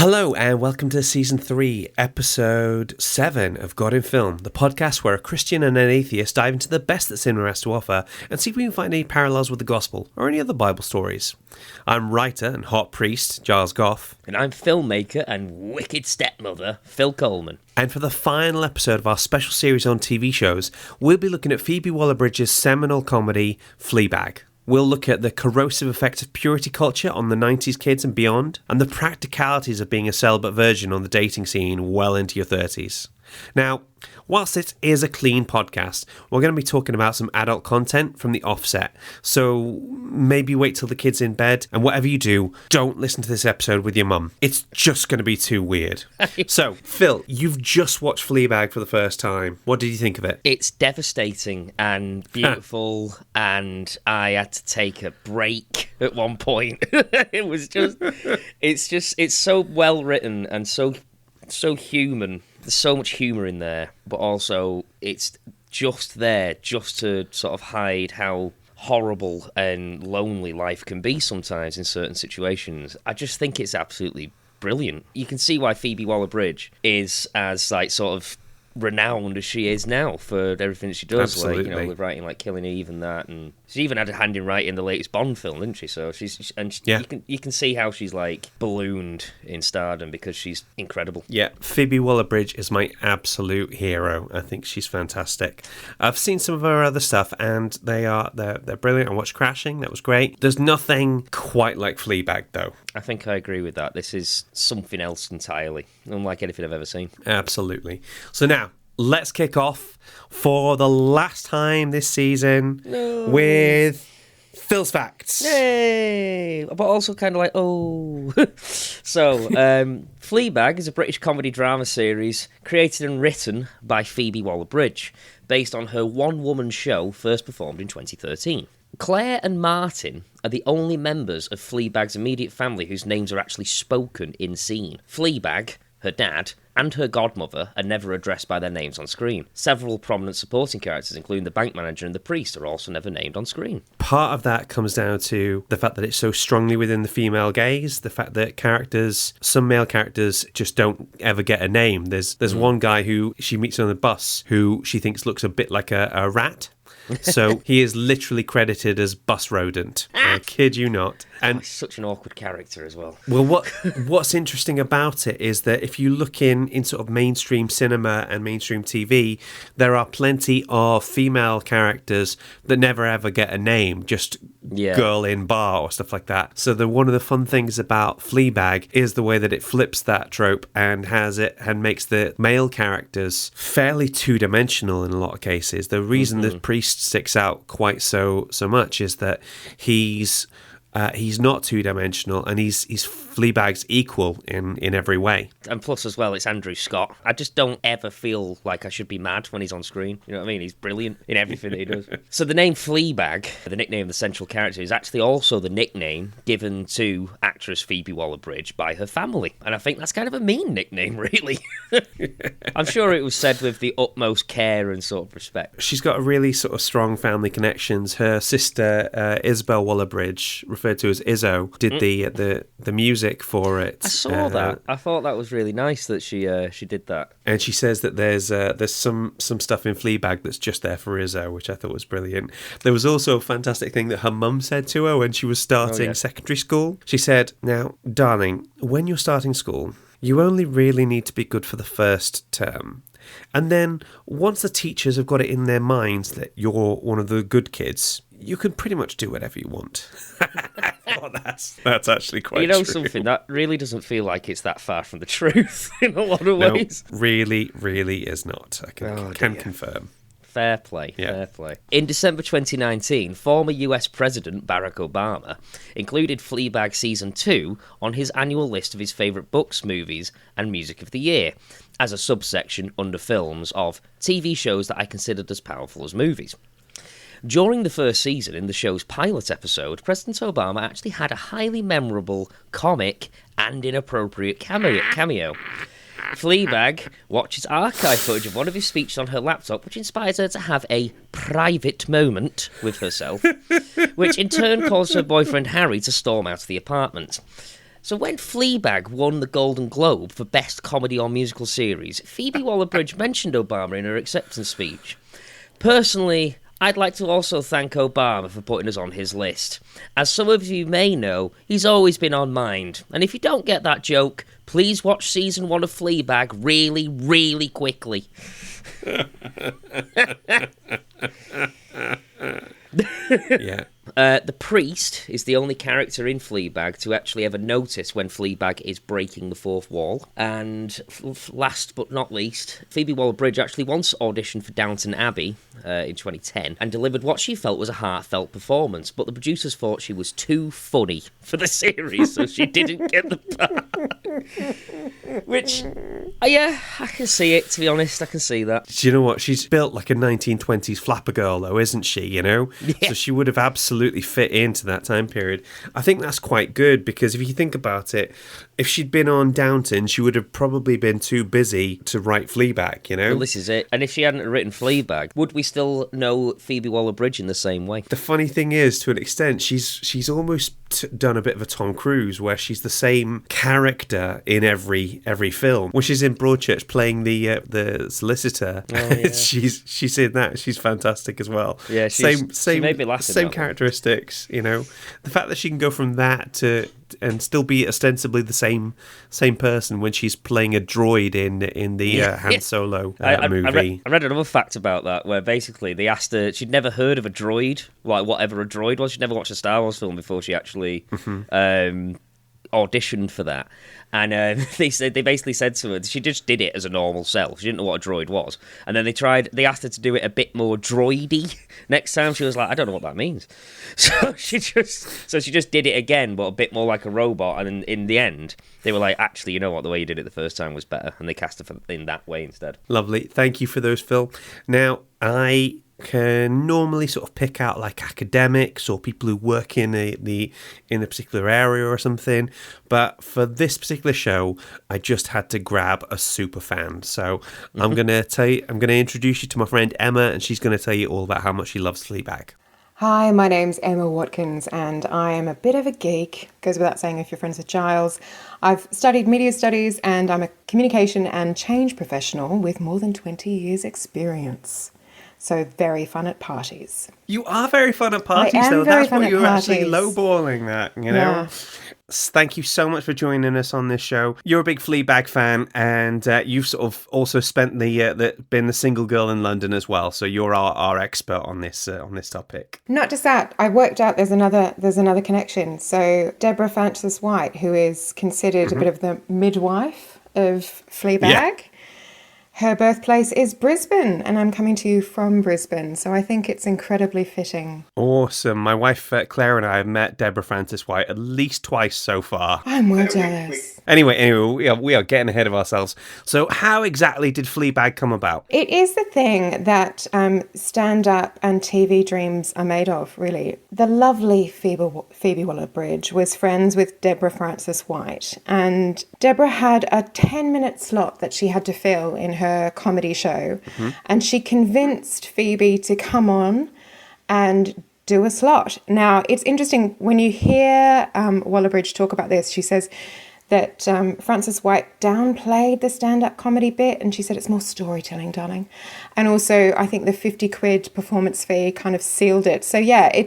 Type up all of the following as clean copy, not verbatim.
Hello and welcome to Season 3, Episode 7 of God in Film, the podcast where a Christian and an atheist dive into the best that cinema has to offer and see if we can find any parallels with the Gospel or any other Bible stories. I'm writer and hot priest, Giles Gough. And I'm filmmaker and wicked stepmother, Phil Coleman. And for the final episode of our special series on TV shows, we'll be looking at Phoebe Waller-Bridge's seminal comedy, Fleabag. We'll look at the corrosive effects of purity culture on the 90s kids and beyond, and the practicalities of being a celibate virgin on the dating scene well into your 30s. Now, whilst it is a clean podcast, we're going to be talking about some adult content from the offset, so maybe wait till the kid's in bed, and whatever you do, don't listen to this episode with your mum. It's just going to be too weird. So, Phil, you've just watched Fleabag for the first time. What did you think of it? It's devastating and beautiful, and I had to take a break at one point. It's so well written and so human. There's so much humour in there, but also it's just there just to sort of hide how horrible and lonely life can be sometimes in certain situations. I just think it's absolutely brilliant. You can see why Phoebe Waller-Bridge is as sort of renowned as she is now for everything that she does. Absolutely. With writing like Killing Eve and that, and she even had a hand in writing the latest Bond film, didn't she? So you can see how she's like ballooned in stardom because she's incredible. Yeah, Phoebe Waller-Bridge is my absolute hero. I think she's fantastic. I've seen some of her other stuff, and they're brilliant. I watched Crashing, that was great. There's nothing quite like Fleabag, though. I think I agree with that. This is something else entirely, unlike anything I've ever seen. Absolutely. So now, let's kick off for the last time this season with Phil's Facts. Yay! But also kind of like, oh. So, Fleabag is a British comedy drama series created and written by Phoebe Waller-Bridge, based on her one-woman show first performed in 2013. Claire and Martin are the only members of Fleabag's immediate family whose names are actually spoken in scene. Fleabag, her dad, and her godmother are never addressed by their names on screen. Several prominent supporting characters, including the bank manager and the priest, are also never named on screen. Part of that comes down to the fact that it's so strongly within the female gaze, the fact that some male characters just don't ever get a name. There's one guy who she meets on the bus who she thinks looks a bit like a rat. So he is literally credited as Bus Rodent. I kid you not. And he's such an awkward character as well. Well, what's interesting about it is that if you look in sort of mainstream cinema and mainstream TV, there are plenty of female characters that never ever get a name, just girl in bar or stuff like that. So one of the fun things about Fleabag is the way that it flips that trope and makes the male characters fairly two-dimensional in a lot of cases. The reason the priest sticks out quite so much is that he's not two-dimensional, and he's Fleabag's equal in every way. And plus, as well, it's Andrew Scott. I just don't ever feel like I should be mad when he's on screen. You know what I mean? He's brilliant in everything that he does. So the name Fleabag, the nickname of the central character, is actually also the nickname given to actress Phoebe Waller-Bridge by her family. And I think that's kind of a mean nickname, really. I'm sure it was said with the utmost care and sort of respect. She's got a really sort of strong family connections. Her sister, Isabel Waller-Bridge, referred to as Izzo, did the music for it. I saw that. I thought that was really nice that she did that. And she says that there's some stuff in Fleabag that's just there for Izzo, which I thought was brilliant. There was also a fantastic thing that her mum said to her when she was starting secondary school. She said, "Now, darling, when you're starting school, you only really need to be good for the first term. And then once the teachers have got it in their minds that you're one of the good kids, you can pretty much do whatever you want." Oh, that's actually quite true. Something that really doesn't feel like it's that far from the truth in a lot of ways. Really, really is not. I can confirm. Fair play, fair play. In December 2019, former US President Barack Obama included Fleabag Season 2 on his annual list of his favourite books, movies, and music of the year, as a subsection under films of TV shows that I considered as powerful as movies. During the first season, in the show's pilot episode, President Obama actually had a highly memorable, comic, and inappropriate cameo. Fleabag watches archive footage of one of his speeches on her laptop, which inspires her to have a private moment with herself, which in turn causes her boyfriend Harry to storm out of the apartment. So when Fleabag won the Golden Globe for Best Comedy or Musical Series, Phoebe Waller-Bridge mentioned Obama in her acceptance speech. Personally, I'd like to also thank Obama for putting us on his list. As some of you may know, he's always been on mind. And if you don't get that joke, please watch season 1 of Fleabag really, really quickly. Yeah. The priest is the only character in Fleabag to actually ever notice when Fleabag is breaking the fourth wall. And last but not least, Phoebe Waller-Bridge actually once auditioned for Downton Abbey in 2010 and delivered what she felt was a heartfelt performance, but the producers thought she was too funny for the series, so she didn't get the part. Which, yeah, I can see it, to be honest. I can see that. Do you know what? She's built like a 1920s flapper girl, though, isn't she? You know? Yeah. So she would have absolutely fit into that time period. I think that's quite good, because if you think about it, if she'd been on Downton, she would have probably been too busy to write Fleabag, you know? Well, this is it. And if she hadn't written Fleabag, would we still know Phoebe Waller-Bridge in the same way? The funny thing is, to an extent, she's almost done a bit of a Tom Cruise, where she's the same character in every film. When she's in Broadchurch playing the solicitor, yeah. she's in that. She's fantastic as well. Yeah, same she made me laugh in same that characteristics. You know, the fact that she can go from that to and still be ostensibly the same person when she's playing a droid in the Han Solo movie. I read another fact about that, where basically they asked her, she'd never heard of a droid, like whatever a droid was. She'd never watched a Star Wars film before she actually auditioned for that. And they basically said to her, she just did it as a normal self. She didn't know what a droid was. And then they asked her to do it a bit more droidy next time. She was like, I don't know what that means. So she just did it again, but a bit more like a robot. And in the end, they were like, actually, you know what, the way you did it the first time was better. And they cast her in that way instead. Lovely. Thank you for those, Phil. Now, I can normally sort of pick out like academics or people who work in a particular area or something, but for this particular show I just had to grab a super fan. So I'm going to introduce you to my friend Emma, and she's going to tell you all about how much she loves Fleabag. Hi, my name's Emma Watkins, and I am a bit of a geek. Goes without saying if you're friends with Giles. I've studied media studies, and I'm a communication and change professional with more than 20 years experience. So very fun at parties. You are very fun at parties, though. That's what you're actually lowballing that, you know? Yeah. Thank you so much for joining us on this show. You're a big Fleabag fan, and you've sort of also spent been the single girl in London as well. So you're our expert on this topic. Not just that, I worked out there's another connection. So Deborah Frances White, who is considered a bit of the midwife of Fleabag. Yeah. Her birthplace is Brisbane, and I'm coming to you from Brisbane, so I think it's incredibly fitting. Awesome. My wife, Claire, and I have met Deborah Frances White at least twice so far. I'm well jealous. Anyway, we are getting ahead of ourselves. So how exactly did Fleabag come about? It is the thing that stand-up and TV dreams are made of, really. The lovely Phoebe Waller-Bridge was friends with Deborah Frances White, and Deborah had a 10-minute slot that she had to fill in her comedy show, and she convinced Phoebe to come on and do a slot. Now, it's interesting, when you hear Waller-Bridge talk about this, she says that Frances White downplayed the stand-up comedy bit, and she said it's more storytelling, darling. And also, I think the 50 quid performance fee kind of sealed it. So yeah, it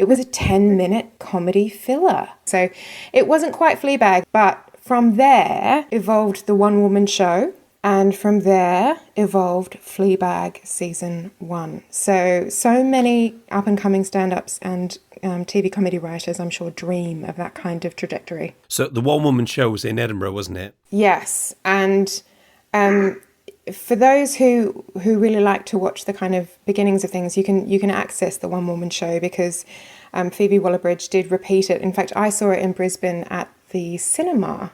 was a 10-minute comedy filler. So it wasn't quite Fleabag, but from there evolved the one-woman show. And from there evolved Fleabag season 1. So many up-and-coming stand-ups and TV comedy writers, I'm sure, dream of that kind of trajectory. So the one-woman show was in Edinburgh, wasn't it? Yes, and for those who really like to watch the kind of beginnings of things, you can access the one-woman show, because Phoebe Waller-Bridge did repeat it. In fact, I saw it in Brisbane at the cinema,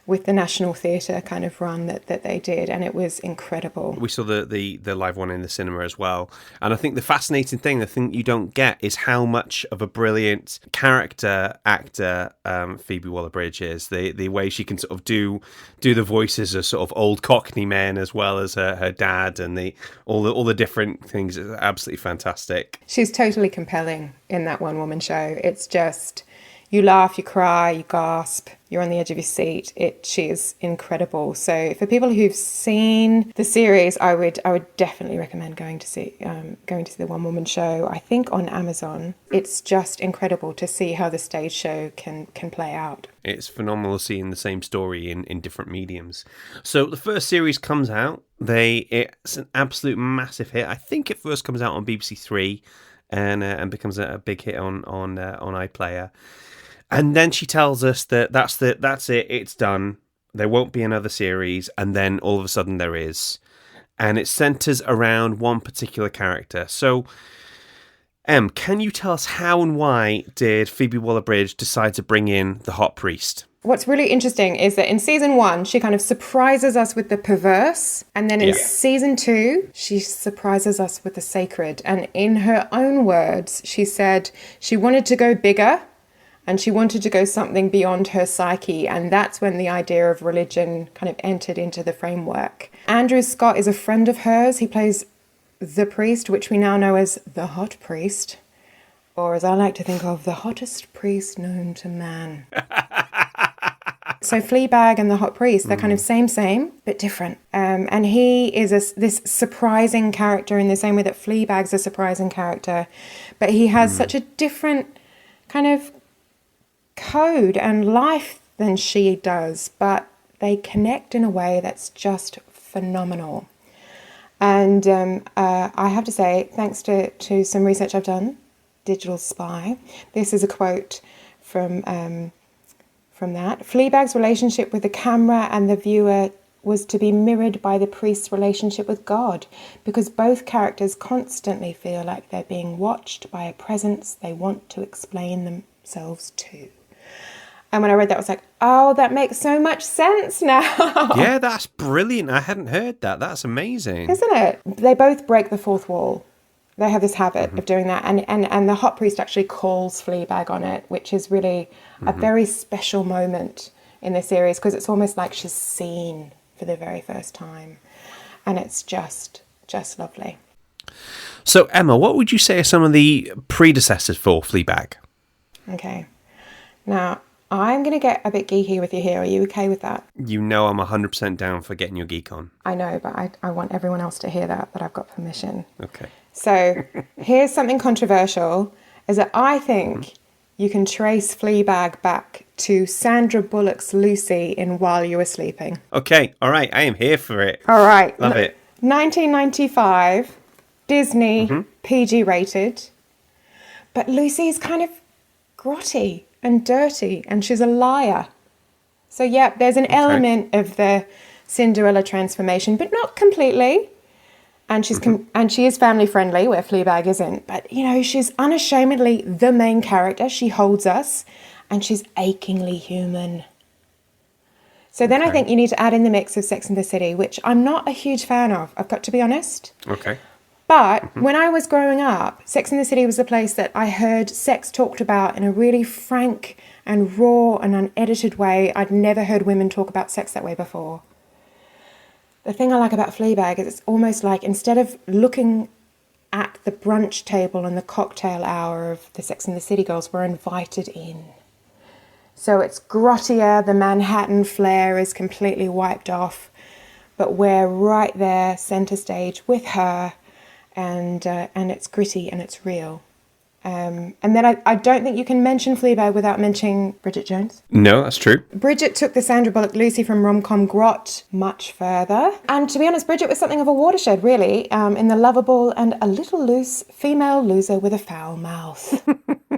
with the National Theatre kind of run that they did, and it was incredible. We saw the live one in the cinema as well, and I think the fascinating thing, the thing you don't get, is how much of a brilliant character actor Phoebe Waller-Bridge is. The way she can sort of do the voices of sort of old Cockney men as well as her dad, and all the different things is absolutely fantastic. She's totally compelling in that one-woman show. It's just, You laugh, you cry, you gasp, you're on the edge of your seat. She is incredible. So for people who've seen the series, I would definitely recommend going to see the One Woman Show. I think on Amazon. It's just incredible to see how the stage show can play out. It's phenomenal seeing the same story in different mediums. So the first series comes out. It's an absolute massive hit. I think it first comes out on BBC Three, and becomes a big hit on iPlayer. And then she tells us that that's it, it's done. There won't be another series, and then all of a sudden there is. And it centres around one particular character. So, Em, can you tell us how and why did Phoebe Waller-Bridge decide to bring in the hot priest? What's really interesting is that in season 1, she kind of surprises us with the perverse. And then in season 2, she surprises us with the sacred. And in her own words, she said she wanted to go bigger. And she wanted to go something beyond her psyche. And that's when the idea of religion kind of entered into the framework. Andrew Scott is a friend of hers. He plays the priest, which we now know as the hot priest. Or as I like to think of, the hottest priest known to man. So Fleabag and the hot priest, they're kind of same, but different. And he is this surprising character in the same way that Fleabag's a surprising character. But he has such a different kind of code and life than she does, but they connect in a way that's just phenomenal. And I have to say, thanks to some research I've done, Digital Spy, this is a quote from that. Fleabag's relationship with the camera and the viewer was to be mirrored by the priest's relationship with God, because both characters constantly feel like they're being watched by a presence they want to explain themselves to. And when I read that, I was like, oh, that makes so much sense now. Yeah, that's brilliant. I hadn't heard that. That's amazing. Isn't it? They both break the fourth wall. They have this habit of doing that. And the hot priest actually calls Fleabag on it, which is really a very special moment in the series, because it's almost like she's seen for the very first time. And it's just lovely. So, Emma, what would you say are some of the predecessors for Fleabag? Okay. Now, I'm going to get a bit geeky with you here. Are you okay with that? You know I'm 100% down for getting your geek on. I know, but I want everyone else to hear that I've got permission. Okay. So here's something controversial, is that I think you can trace Fleabag back to Sandra Bullock's Lucy in While You Were Sleeping. Okay, all right, I am here for it. All right. Love it. 1995, Disney, PG rated. But Lucy is kind of grotty and dirty, and she's a liar. So yeah, there's an element of the Cinderella transformation, but not completely. And she is family friendly, where Fleabag isn't. But you know, she's unashamedly the main character. She holds us, and she's achingly human. So then I think you need to add in the mix of Sex and the City, which I'm not a huge fan of, I've got to be honest. Okay. But when I was growing up, Sex and the City was the place that I heard sex talked about in a really frank and raw and unedited way. I'd never heard women talk about sex that way before. The thing I like about Fleabag is it's almost like, instead of looking at the brunch table and the cocktail hour of the Sex and the City girls, we're invited in. So it's grottier, the Manhattan flair is completely wiped off, but we're right there, centre stage with her. And it's gritty and it's real. And then I don't think you can mention Fleabag without mentioning Bridget Jones. No, that's true. Bridget took the Sandra Bullock Lucy from rom-com grot much further. And to be honest, Bridget was something of a watershed, really, in the lovable and a little loose female loser with a foul mouth.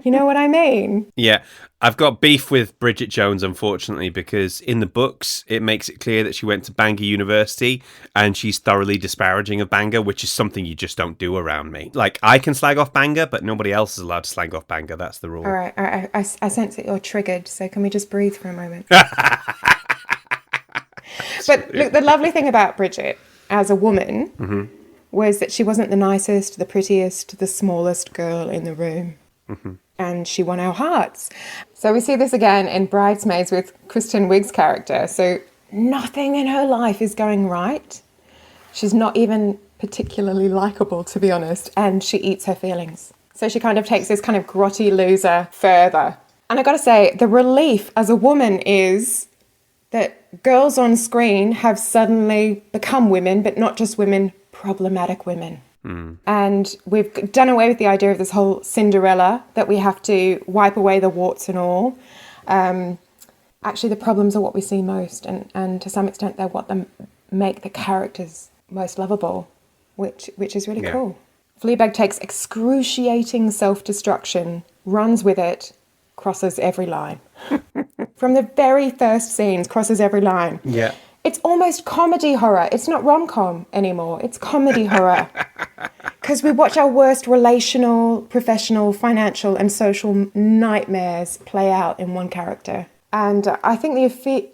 You know what I mean? Yeah, I've got beef with Bridget Jones, unfortunately, because in the books, it makes it clear that she went to Bangor University and she's thoroughly disparaging of Bangor, which is something you just don't do around me. Like, I can slag off Bangor, but nobody else is allowed to slag off Bangor. That's the rule. All right. I sense that you're triggered, so can we just breathe for a moment? But look, the lovely thing about Bridget as a woman was that she wasn't the nicest, the prettiest, the smallest girl in the room. And she won our hearts. So we see this again in Bridesmaids with Kristen Wiig's character. So nothing in her life is going right. She's not even particularly likable, to be honest, and she eats her feelings. So she kind of takes this kind of grotty loser further. And I got to say, the relief as a woman is that girls on screen have suddenly become women, but not just women, problematic women. And we've done away with the idea of this whole Cinderella, that we have to wipe away the warts and all. Actually, the problems are what we see most, and to some extent they're what make the characters most lovable, which is really cool. Fleabag takes excruciating self-destruction, runs with it, crosses every line. From the very first scenes, crosses every line. Yeah. It's almost comedy horror. It's not rom-com anymore. It's comedy horror. Because we watch our worst relational, professional, financial and social nightmares play out in one character. And I think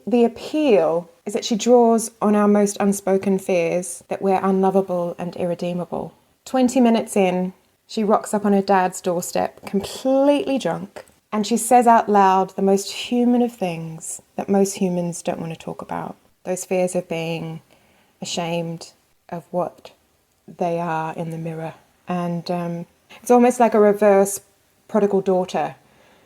the appeal is that she draws on our most unspoken fears, that we're unlovable and irredeemable. 20 minutes in, she rocks up on her dad's doorstep, completely drunk, and she says out loud the most human of things that most humans don't want to talk about. Those fears of being ashamed of what they are in the mirror. And it's almost like a reverse prodigal daughter.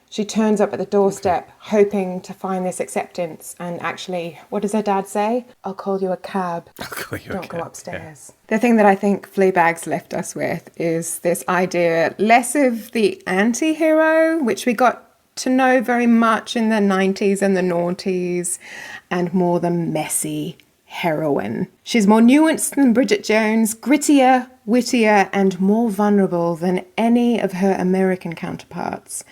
She turns up at the doorstep hoping to find this acceptance, and actually, what does her dad say? I'll call you a cab. Don't go upstairs. Yeah. The thing that I think Fleabag's left us with is this idea less of the anti-hero, which we got to know very much in the 90s and the noughties, and more the messy heroine. She's more nuanced than Bridget Jones, grittier, wittier, and more vulnerable than any of her American counterparts.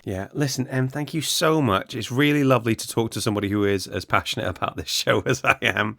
Yeah, listen, Em, thank you so much. It's really lovely to talk to somebody who is as passionate about this show as I am,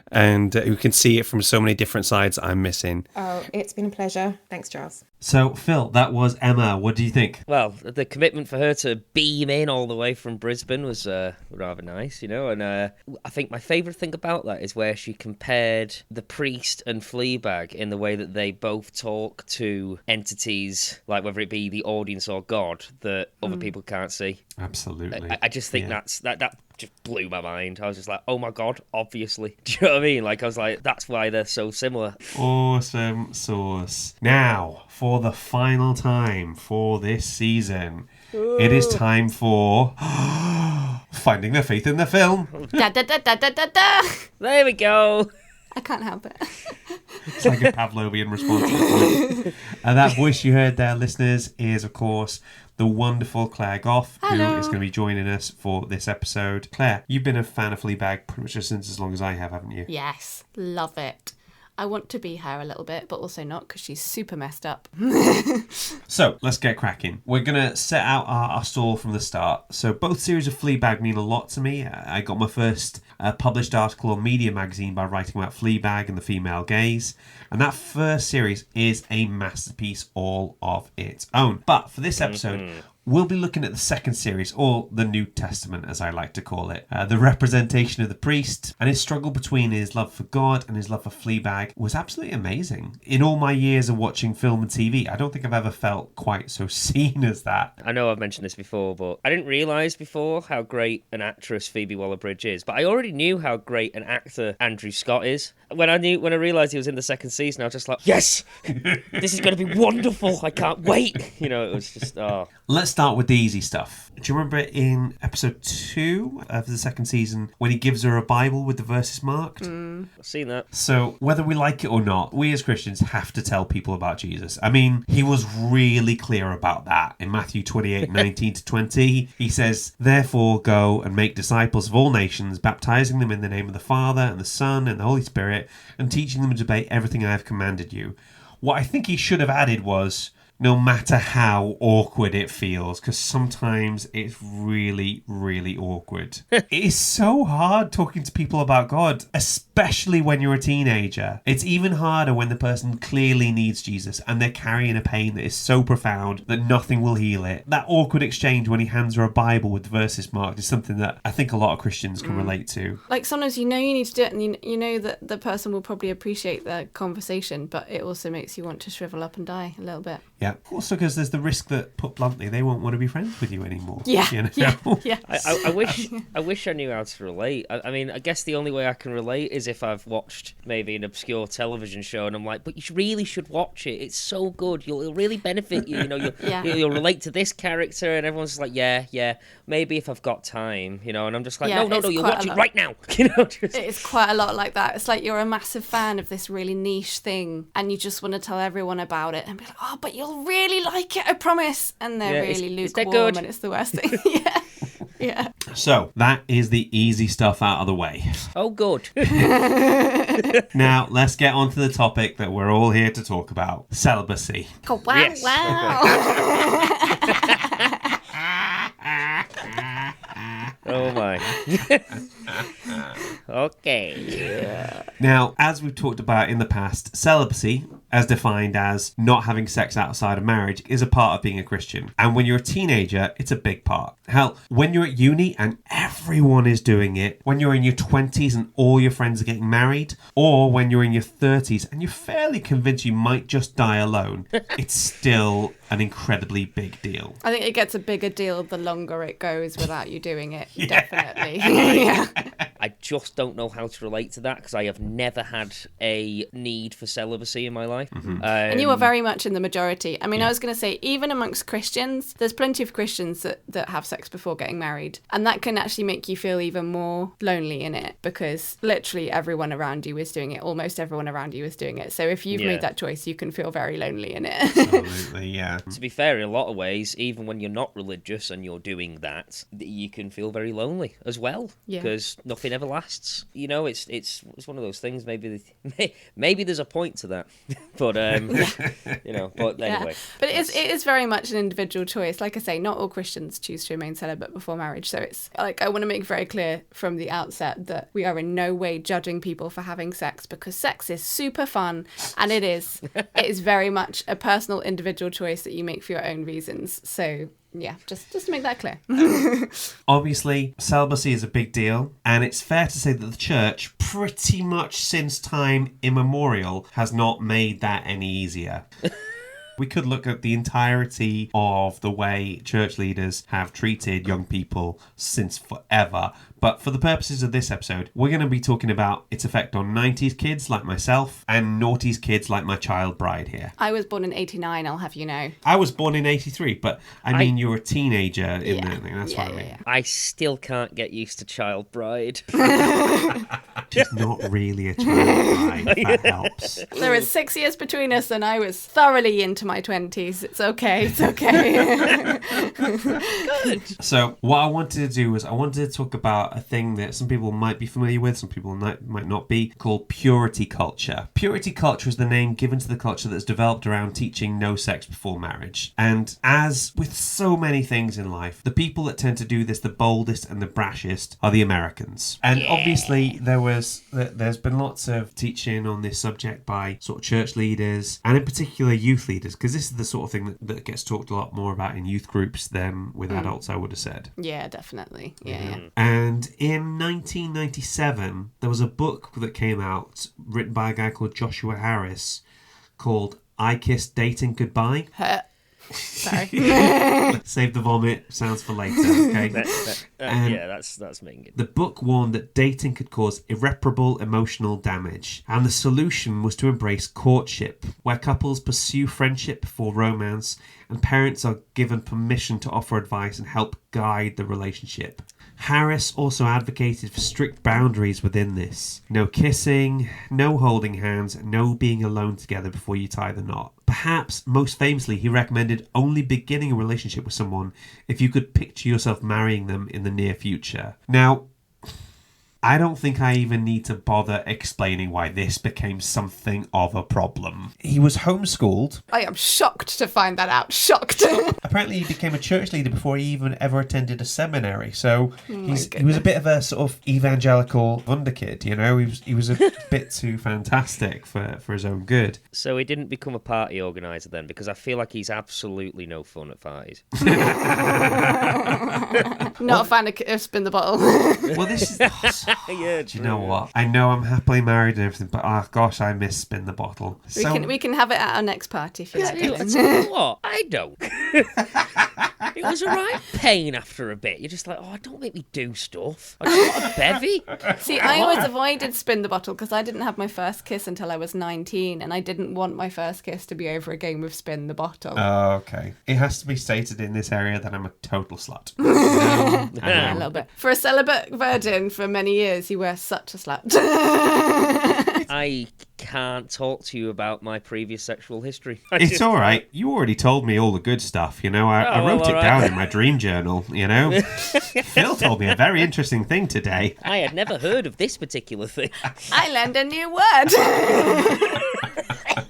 and who can see it from so many different sides I'm missing. Oh, it's been a pleasure. Thanks, Charles. So, Phil, that was Emma. What do you think? Well, the commitment for her to beam in all the way from Brisbane was rather nice, you know, and I think my favourite thing about that is where she compared the priest and Fleabag in the way that they both talk to entities, like whether it be the audience or God, that other people can't see. Absolutely. I just think that just blew my mind. I was just like, oh my God, obviously. Do you know what I mean? Like, I was like, that's why they're so similar. Awesome sauce. Now, for the final time for this season, it is time for Finding the Faith in the Film. Da, da, da, da, da, da, da. There we go. I can't help it. It's like a Pavlovian response. And that voice you heard there, listeners, is, of course, the wonderful Claire Gough, Hello. who is going to be joining us for this episode. Claire, you've been a fan of Fleabag pretty much since as long as I have, haven't you? Yes, love it. I want to be her a little bit, but also not, because she's super messed up. So, let's get cracking. We're going to set out our stall from the start. So, both series of Fleabag mean a lot to me. I got my first published article on Media magazine by writing about Fleabag and the female gaze. And that first series is a masterpiece all of its own. But for this episode, we'll be looking at the second series, or the New Testament, as I like to call it. The representation of the priest and his struggle between his love for God and his love for Fleabag was absolutely amazing. In all my years of watching film and TV, I don't think I've ever felt quite so seen as that. I know I've mentioned this before, but I didn't realise before how great an actress Phoebe Waller-Bridge is. But I already knew how great an actor Andrew Scott is. When I realised he was in the second season, I was just like, yes, this is going to be wonderful. I can't wait. You know, it was just, oh. Let's start with the easy stuff. Do you remember in episode 2 of the second season when he gives her a Bible with the verses marked? I've seen that. So whether we like it or not, we as Christians have to tell people about Jesus. I mean, he was really clear about that. In Matthew 28:19-20, he says, "Therefore go and make disciples of all nations, baptizing them in the name of the Father and the Son and the Holy Spirit, and teaching them to obey everything I have commanded you." What I think he should have added was, no matter how awkward it feels, because sometimes it's really, really awkward. It is so hard talking to people about God, especially when you're a teenager. It's even harder when the person clearly needs Jesus and they're carrying a pain that is so profound that nothing will heal it. That awkward exchange when he hands her a Bible with verses marked is something that I think a lot of Christians can relate to. Like, sometimes you know you need to do it, and you know that the person will probably appreciate the conversation, but it also makes you want to shrivel up and die a little bit. Yeah, Yeah. Also, because there's the risk that, put bluntly, they won't want to be friends with you anymore. Yeah. You know? Yeah. I wish I knew how to relate. I mean, I guess the only way I can relate is if I've watched maybe an obscure television show and I'm like, but you really should watch it. It's so good. It'll really benefit you. You know, you'll relate to this character, and everyone's just like, yeah. Maybe if I've got time, you know, and I'm just like, no, you'll watch it right now. You know, it's quite a lot like that. It's like you're a massive fan of this really niche thing, and you just want to tell everyone about it and be like, oh, but you'll really like it, I promise. And they're really lukewarm, and it's the worst thing. Yeah. So that is the easy stuff out of the way. Oh, good. Now let's get on to the topic that we're all here to talk about: celibacy. Oh, wow, Yes. wow. Oh my. Okay. Now, as we've talked about in the past, celibacy, as defined as not having sex outside of marriage, is a part of being a Christian. And when you're a teenager, it's a big part. Hell, when you're at uni and everyone is doing it, when you're in your 20s and all your friends are getting married, or when you're in your 30s and you're fairly convinced you might just die alone, it's still an incredibly big deal. I think it gets a bigger deal the longer it goes without you doing it, definitely. Yeah. I just don't know how to relate to that because I have never had a need for celibacy in my life. Mm-hmm. And you are very much in the majority. I mean, I was going to say, even amongst Christians, there's plenty of Christians that have sex before getting married. And that can actually make you feel even more lonely in it because literally everyone around you is doing it. Almost everyone around you is doing it. So if you've made that choice, you can feel very lonely in it. Absolutely, yeah. To be fair, in a lot of ways, even when you're not religious and you're doing that, you can feel very lonely as well because nothing ever lasts. You know, it's one of those things. Maybe there's a point to that, but you know. But anyway, but it is very much an individual choice. Like I say, not all Christians choose to remain celibate before marriage. So it's like I want to make very clear from the outset that we are in no way judging people for having sex because sex is super fun, and it is very much a personal, individual choice that you make for your own reasons. So yeah, just to make that clear. Obviously, celibacy is a big deal, and it's fair to say that the church, pretty much since time immemorial, has not made that any easier. We could look at the entirety of the way church leaders have treated young people since forever. But for the purposes of this episode, we're going to be talking about its effect on 90s kids like myself and noughties kids like my child bride here. I was born in 89, I'll have you know. I was born in 83, but I mean, you're a teenager in that thing. That's what I mean. Yeah. I still can't get used to child bride. She's not really a child bride, if that helps. There is 6 years between us and I was thoroughly into my 20s. It's okay. Good. So what I wanted to do was I wanted to talk about a thing that some people might be familiar with, some people might not be, called purity culture. Purity culture is the name given to the culture that's developed around teaching no sex before marriage. And as with so many things in life, the people that tend to do this the boldest and the brashest are the Americans. And obviously there's been lots of teaching on this subject by sort of church leaders and in particular youth leaders, because this is the sort of thing that gets talked a lot more about in youth groups than with adults, I would have said. Yeah, definitely. Yeah. And in 1997, there was a book that came out written by a guy called Joshua Harris called I Kissed Dating Goodbye. Sorry. Save the vomit, sounds for later, okay? That's making it. The book warned that dating could cause irreparable emotional damage, and the solution was to embrace courtship, where couples pursue friendship before romance, and parents are given permission to offer advice and help guide the relationship. Harris also advocated for strict boundaries within this. No kissing, no holding hands, no being alone together before you tie the knot. Perhaps most famously, he recommended only beginning a relationship with someone if you could picture yourself marrying them in the near future. Now, I don't think I even need to bother explaining why this became something of a problem. He was homeschooled. I am shocked to find that out. Shocked. Apparently he became a church leader before he even ever attended a seminary. So he was a bit of a sort of evangelical wunderkid, you know? He was a bit too fantastic for his own good. So he didn't become a party organiser then, because I feel like he's absolutely no fun at parties. Not a fan of spin the bottle. Well, this is... Yeah, Do you know what? I know I'm happily married and everything, but gosh, I miss spin the bottle. We can have it at our next party if you like. I tell you what, I don't. It was a right pain after a bit. You're just like, oh, don't make me do stuff. I just got a bevy. See, I always avoided spin the bottle because I didn't have my first kiss until I was 19, and I didn't want my first kiss to be over a game of spin the bottle. Oh, okay. It has to be stated in this area that I'm a total slut. A little bit. For a celibate virgin for many years, you were such a slut. I can't talk to you about my previous sexual history. It's all right. You already told me all the good stuff, you know. I wrote it down in my dream journal, you know. Phil told me a very interesting thing today. I had never heard of this particular thing. I learned a new word.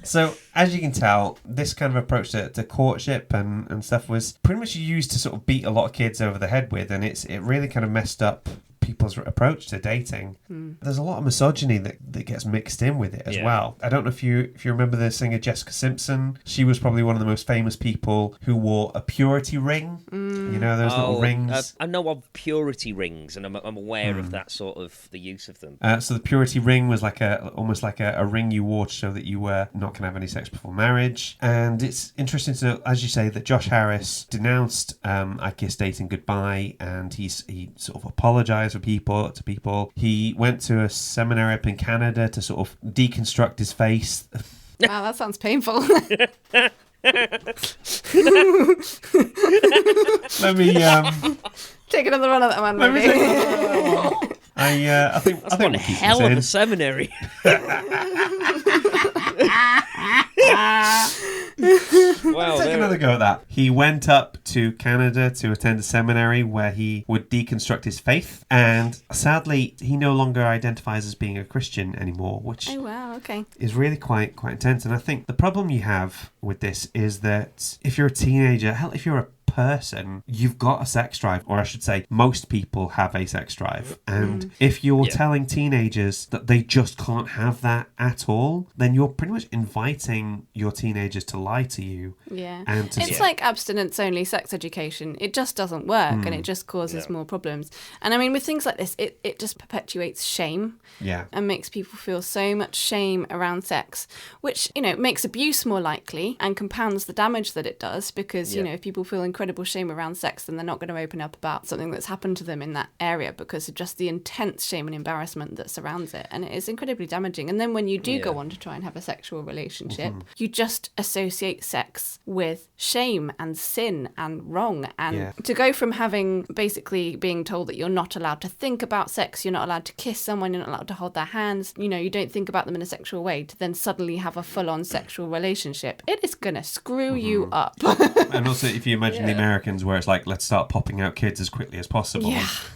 So, as you can tell, this kind of approach to courtship and stuff was pretty much used to sort of beat a lot of kids over the head with, and it really kind of messed up people's approach to dating. There's a lot of misogyny that gets mixed in with it as well. I don't know if you remember the singer Jessica Simpson. She was probably one of the most famous people who wore a purity ring. You know, those little rings. I know of purity rings, and I'm aware of that sort of the use of them. So the purity ring was almost like a ring you wore to show that you were not going to have any sex before marriage. And it's interesting to know, as you say, that Josh Harris denounced I Kiss Dating goodbye, and he sort of apologized to people. He went to a seminary up in Canada to sort of deconstruct his face. Wow, that sounds painful. Let me take another run at that one, maybe. I think That's one hell of a seminary. Well, take another go at that. He went up to Canada to attend a seminary where he would deconstruct his faith, and sadly, he no longer identifies as being a Christian anymore, which is really quite intense. And I think the problem you have with this is that if you're a teenager, hell, if you're a person, you've got a sex drive, or I should say most people have a sex drive, and if you're telling teenagers that they just can't have that at all, then you're pretty much inviting your teenagers to lie to you. And it's like abstinence only sex education. It just doesn't work, and it just causes more problems. And I mean, with things like this, it just perpetuates shame and makes people feel so much shame around sex, which, you know, makes abuse more likely and compounds the damage that it does, because you know, if people feel incredible shame around sex, then they're not going to open up about something that's happened to them in that area because of just the intense shame and embarrassment that surrounds it, and it is incredibly damaging. And then when you do go on to try and have a sexual relationship, you just associate sex with shame and sin and wrong, and to go from having basically being told that you're not allowed to think about sex, you're not allowed to kiss someone, you're not allowed to hold their hands, you know, you don't think about them in a sexual way, to then suddenly have a full-on sexual relationship, it is gonna screw you up. And also, if you imagine the Americans, where it's like, let's start popping out kids as quickly as possible.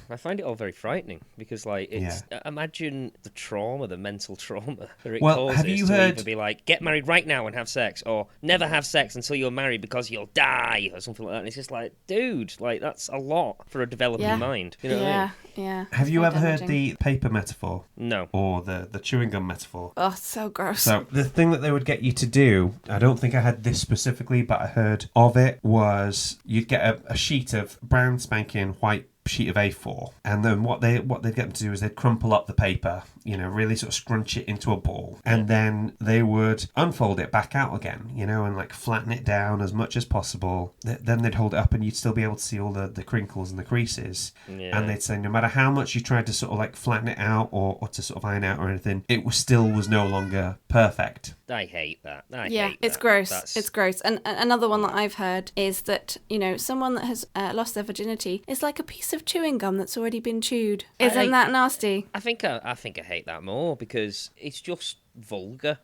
I find it all very frightening because, like, it's imagine the trauma, the mental trauma that it causes. Have you to heard? Either be like, get married right now and have sex, or never have sex until you're married because you'll die, or something like that. And it's just like, dude, like, that's a lot for a developing mind. You know what I mean? Have you ever heard the paper metaphor? No. Or the chewing gum metaphor? Oh, so gross. So the thing that they would get you to do, I don't think I had this specifically, but I heard of it, was you'd get a sheet of brown spanking white sheet of A4, and then what they'd get them to do is they'd crumple up the paper, you know, really sort of scrunch it into a ball, and then they would unfold it back out again, you know, and like flatten it down as much as possible. Then they'd hold it up and you'd still be able to see all the crinkles and the creases, and they'd say no matter how much you tried to sort of like flatten it out or to sort of iron out or anything, it was no longer perfect. I hate that. It's gross. It's gross. And another one that I've heard is that, you know, someone that has lost their virginity is like a piece of chewing gum that's already been chewed. Isn't that nasty? I think I hate that more because it's just vulgar.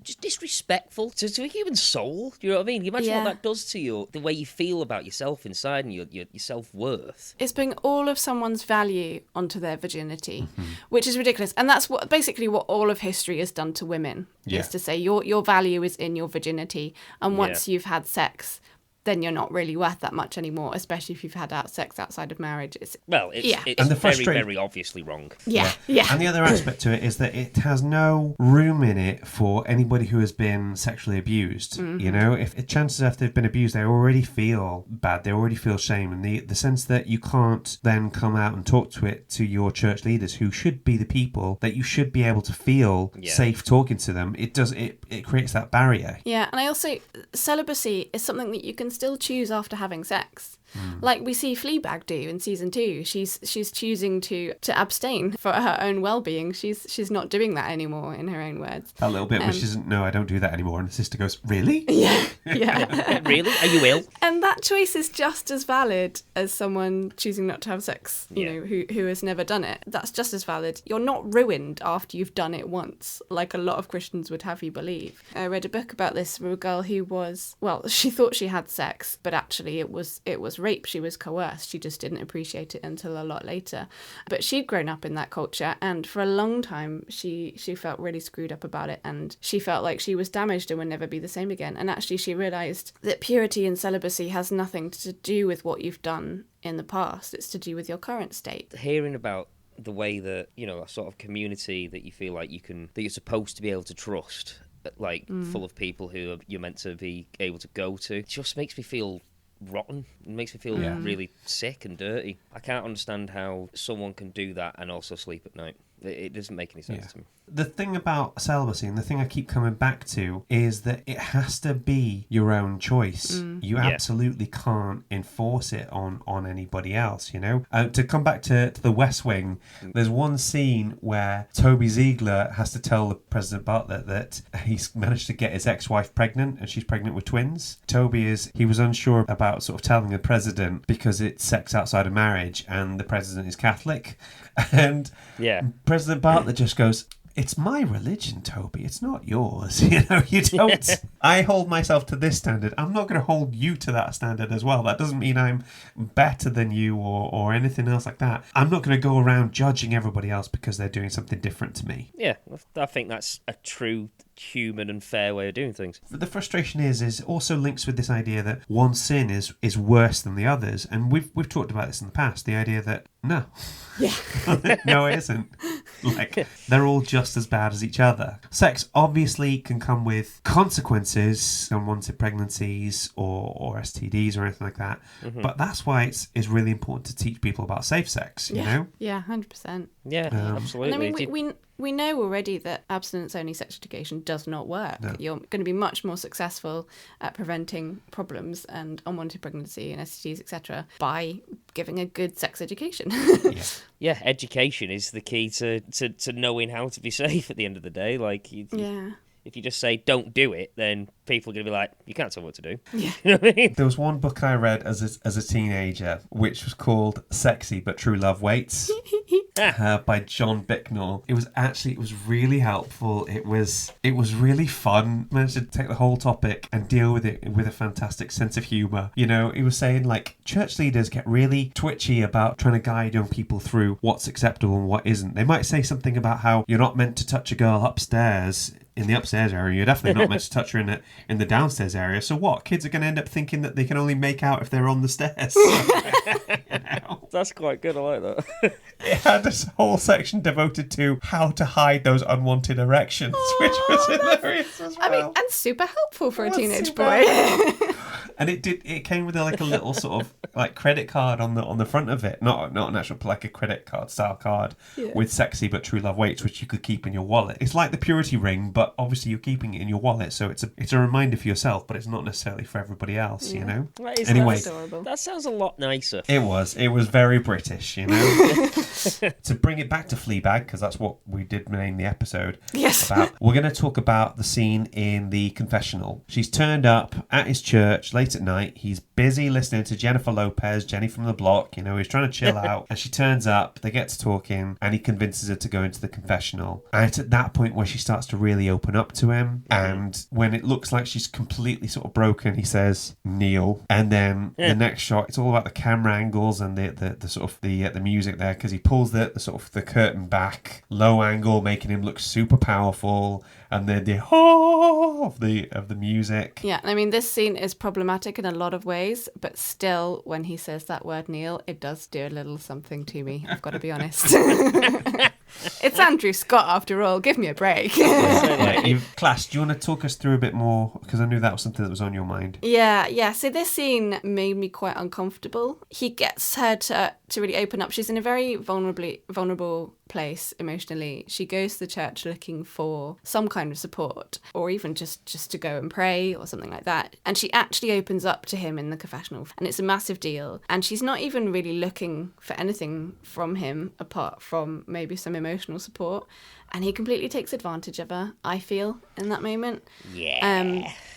Just disrespectful to a human soul. Do you know what I mean? You imagine what that does to you, the way you feel about yourself inside and your self-worth. It's putting all of someone's value onto their virginity, which is ridiculous. And that's basically what all of history has done to women, is to say your value is in your virginity. And once you've had sex, then you're not really worth that much anymore, especially if you've had sex outside of marriage. It's very, very obviously wrong. Yeah. And the other aspect to it is that it has no room in it for anybody who has been sexually abused. You know, if chances are if they've been abused, they already feel bad, they already feel shame, and the sense that you can't then come out and talk to your church leaders, who should be the people that you should be able to feel safe talking to them. It creates that barrier. Yeah, and I also, celibacy is something that you can still choose after having sex. Like we see Fleabag do in season 2. She's choosing to abstain for her own well-being. She's not doing that anymore, in her own words. That little bit where she doesn't, no, I don't do that anymore. And the sister goes, really? Yeah. Really? Are you ill? And that choice is just as valid as someone choosing not to have sex, you know, who has never done it. That's just as valid. You're not ruined after you've done it once, like a lot of Christians would have you believe. I read a book about this from a girl who was, well, she thought she had sex, but actually it was rape. She was coerced. She just didn't appreciate it until a lot later. But she'd grown up in that culture, and for a long time she felt really screwed up about it, and she felt like she was damaged and would never be the same again. And actually she realised that purity and celibacy has nothing to do with what you've done in the past. It's to do with your current state. Hearing about the way that, you know, a sort of community that you feel like that you're supposed to be able to trust, like full of people who you're meant to be able to go to, it just makes me feel rotten. It makes me feel really sick and dirty. I can't understand how someone can do that and also sleep at night. It doesn't make any sense to me. The thing about celibacy, and the thing I keep coming back to, is that it has to be your own choice. You absolutely can't enforce it on anybody else, you know? To come back to The West Wing, there's one scene where Toby Ziegler has to tell the President Bartlett that he's managed to get his ex-wife pregnant, and she's pregnant with twins. He was unsure about sort of telling the President because it's sex outside of marriage, and the President is Catholic. And President Bartlett just goes, "It's my religion, Toby. It's not yours." You know, you don't. I hold myself to this standard. I'm not going to hold you to that standard as well. That doesn't mean I'm better than you or anything else like that. I'm not going to go around judging everybody else because they're doing something different to me. Yeah, I think that's a true human and fair way of doing things. The frustration is also links with this idea that one sin is worse than the others, and we've talked about this in the past. The idea that no, no, it isn't. Like, they're all just as bad as each other. Sex obviously can come with consequences, unwanted pregnancies or STDs or anything like that. But that's why it's really important to teach people about safe sex. You know? Yeah, 100%. Yeah, absolutely. And I mean, we know already that abstinence-only sex education does not work. No. You're going to be much more successful at preventing problems and unwanted pregnancy and STDs, etc., by giving a good sex education. Yeah, education is the key to knowing how to be safe at the end of the day. Like, if you just say don't do it, then people are going to be like, you can't tell what to do. Yeah. You know what I mean? There was one book I read as a teenager, which was called Sexy But True Love Waits, by John Bicknell. It was really helpful. It was really fun. Managed to take the whole topic and deal with it with a fantastic sense of humour. You know, it was saying, like, church leaders get really twitchy about trying to guide young people through what's acceptable and what isn't. They might say something about how you're not meant to touch a girl upstairs in the upstairs area. You're definitely not meant to touch her in the downstairs area. So what? Kids are going to end up thinking that they can only make out if they're on the stairs. You know? That's quite good. I like that. It had this whole section devoted to how to hide those unwanted erections, which was hilarious as well. I mean, and super helpful for a teenage boy. And it came with like a little sort of like credit card on the front of it, not an actual, like a credit card style card with Sexy But True Love Waits, which you could keep in your wallet. It's like the purity ring, but obviously you're keeping it in your wallet, so it's a reminder for yourself, but it's not necessarily for everybody else. You know. Anyway, that sounds a lot nicer. It was very British, you know. To bring it back to Fleabag, because that's what we did name the episode about, we're going to talk about the scene in the confessional. She's turned up at his church late at night. He's busy listening to Jennifer Lopez, Jenny from the Block, you know, he's trying to chill out, and she turns up, they get to talking, and he convinces her to go into the confessional. And it's at that point where she starts to really open up to him, and when it looks like she's completely sort of broken, he says, "Kneel." And then the next shot, it's all about the camera angles and the sort of the music there, because he pulls the sort of the curtain back, low angle, making him look super powerful, and then the of the music. Yeah, I mean, this scene is problematic in a lot of ways. ways, but still, when he says that word Neil, it does do a little something to me. I've got to be honest. It's Andrew Scott, after all. Give me a break. Class, do you want to talk us through a bit more? Because I knew that was something that was on your mind. Yeah. So this scene made me quite uncomfortable. He gets her to really open up. She's in a very vulnerable place emotionally. She goes to the church looking for some kind of support, or even just to go and pray or something like that. And she actually opens up to him in the confessional, and it's a massive deal. And she's not even really looking for anything from him apart from maybe some emotional support. And he completely takes advantage of her, I feel, in that moment. Yeah.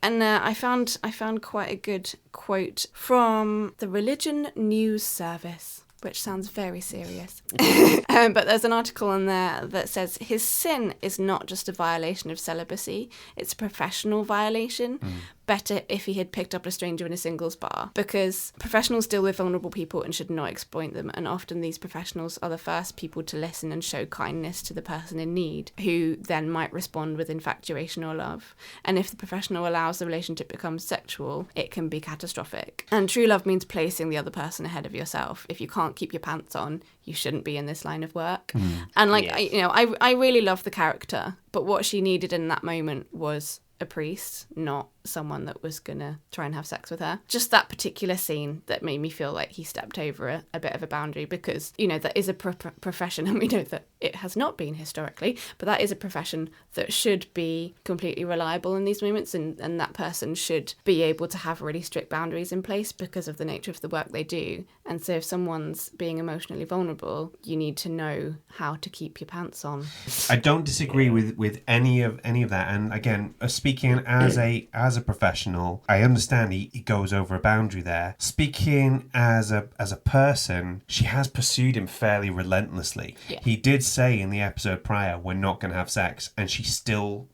I found quite a good quote from the Religion News Service, which sounds very serious. But there's an article in there that says his sin is not just a violation of celibacy, it's a professional violation. Better if he had picked up a stranger in a singles bar, because professionals deal with vulnerable people and should not exploit them, and often these professionals are the first people to listen and show kindness to the person in need, who then might respond with infatuation or love. And if the professional allows the relationship to become sexual, it can be catastrophic. And true love means placing the other person ahead of yourself. If you can't keep your pants on, you shouldn't be in this line of work. And I really love the character, but what she needed in that moment was a priest, not someone that was gonna try and have sex with her. Just that particular scene that made me feel like he stepped over a bit of a boundary, because, you know, that is a profession, and we know that it has not been historically, but that is a profession that should be completely reliable in these moments, and that person should be able to have really strict boundaries in place because of the nature of the work they do. And so if someone's being emotionally vulnerable, you need to know how to keep your pants on. I don't disagree with any of that, and again, speaking as a professional, I understand he goes over a boundary there. Speaking as a person, she has pursued him fairly relentlessly. Yeah. He did say in the episode prior, we're not going to have sex, and she still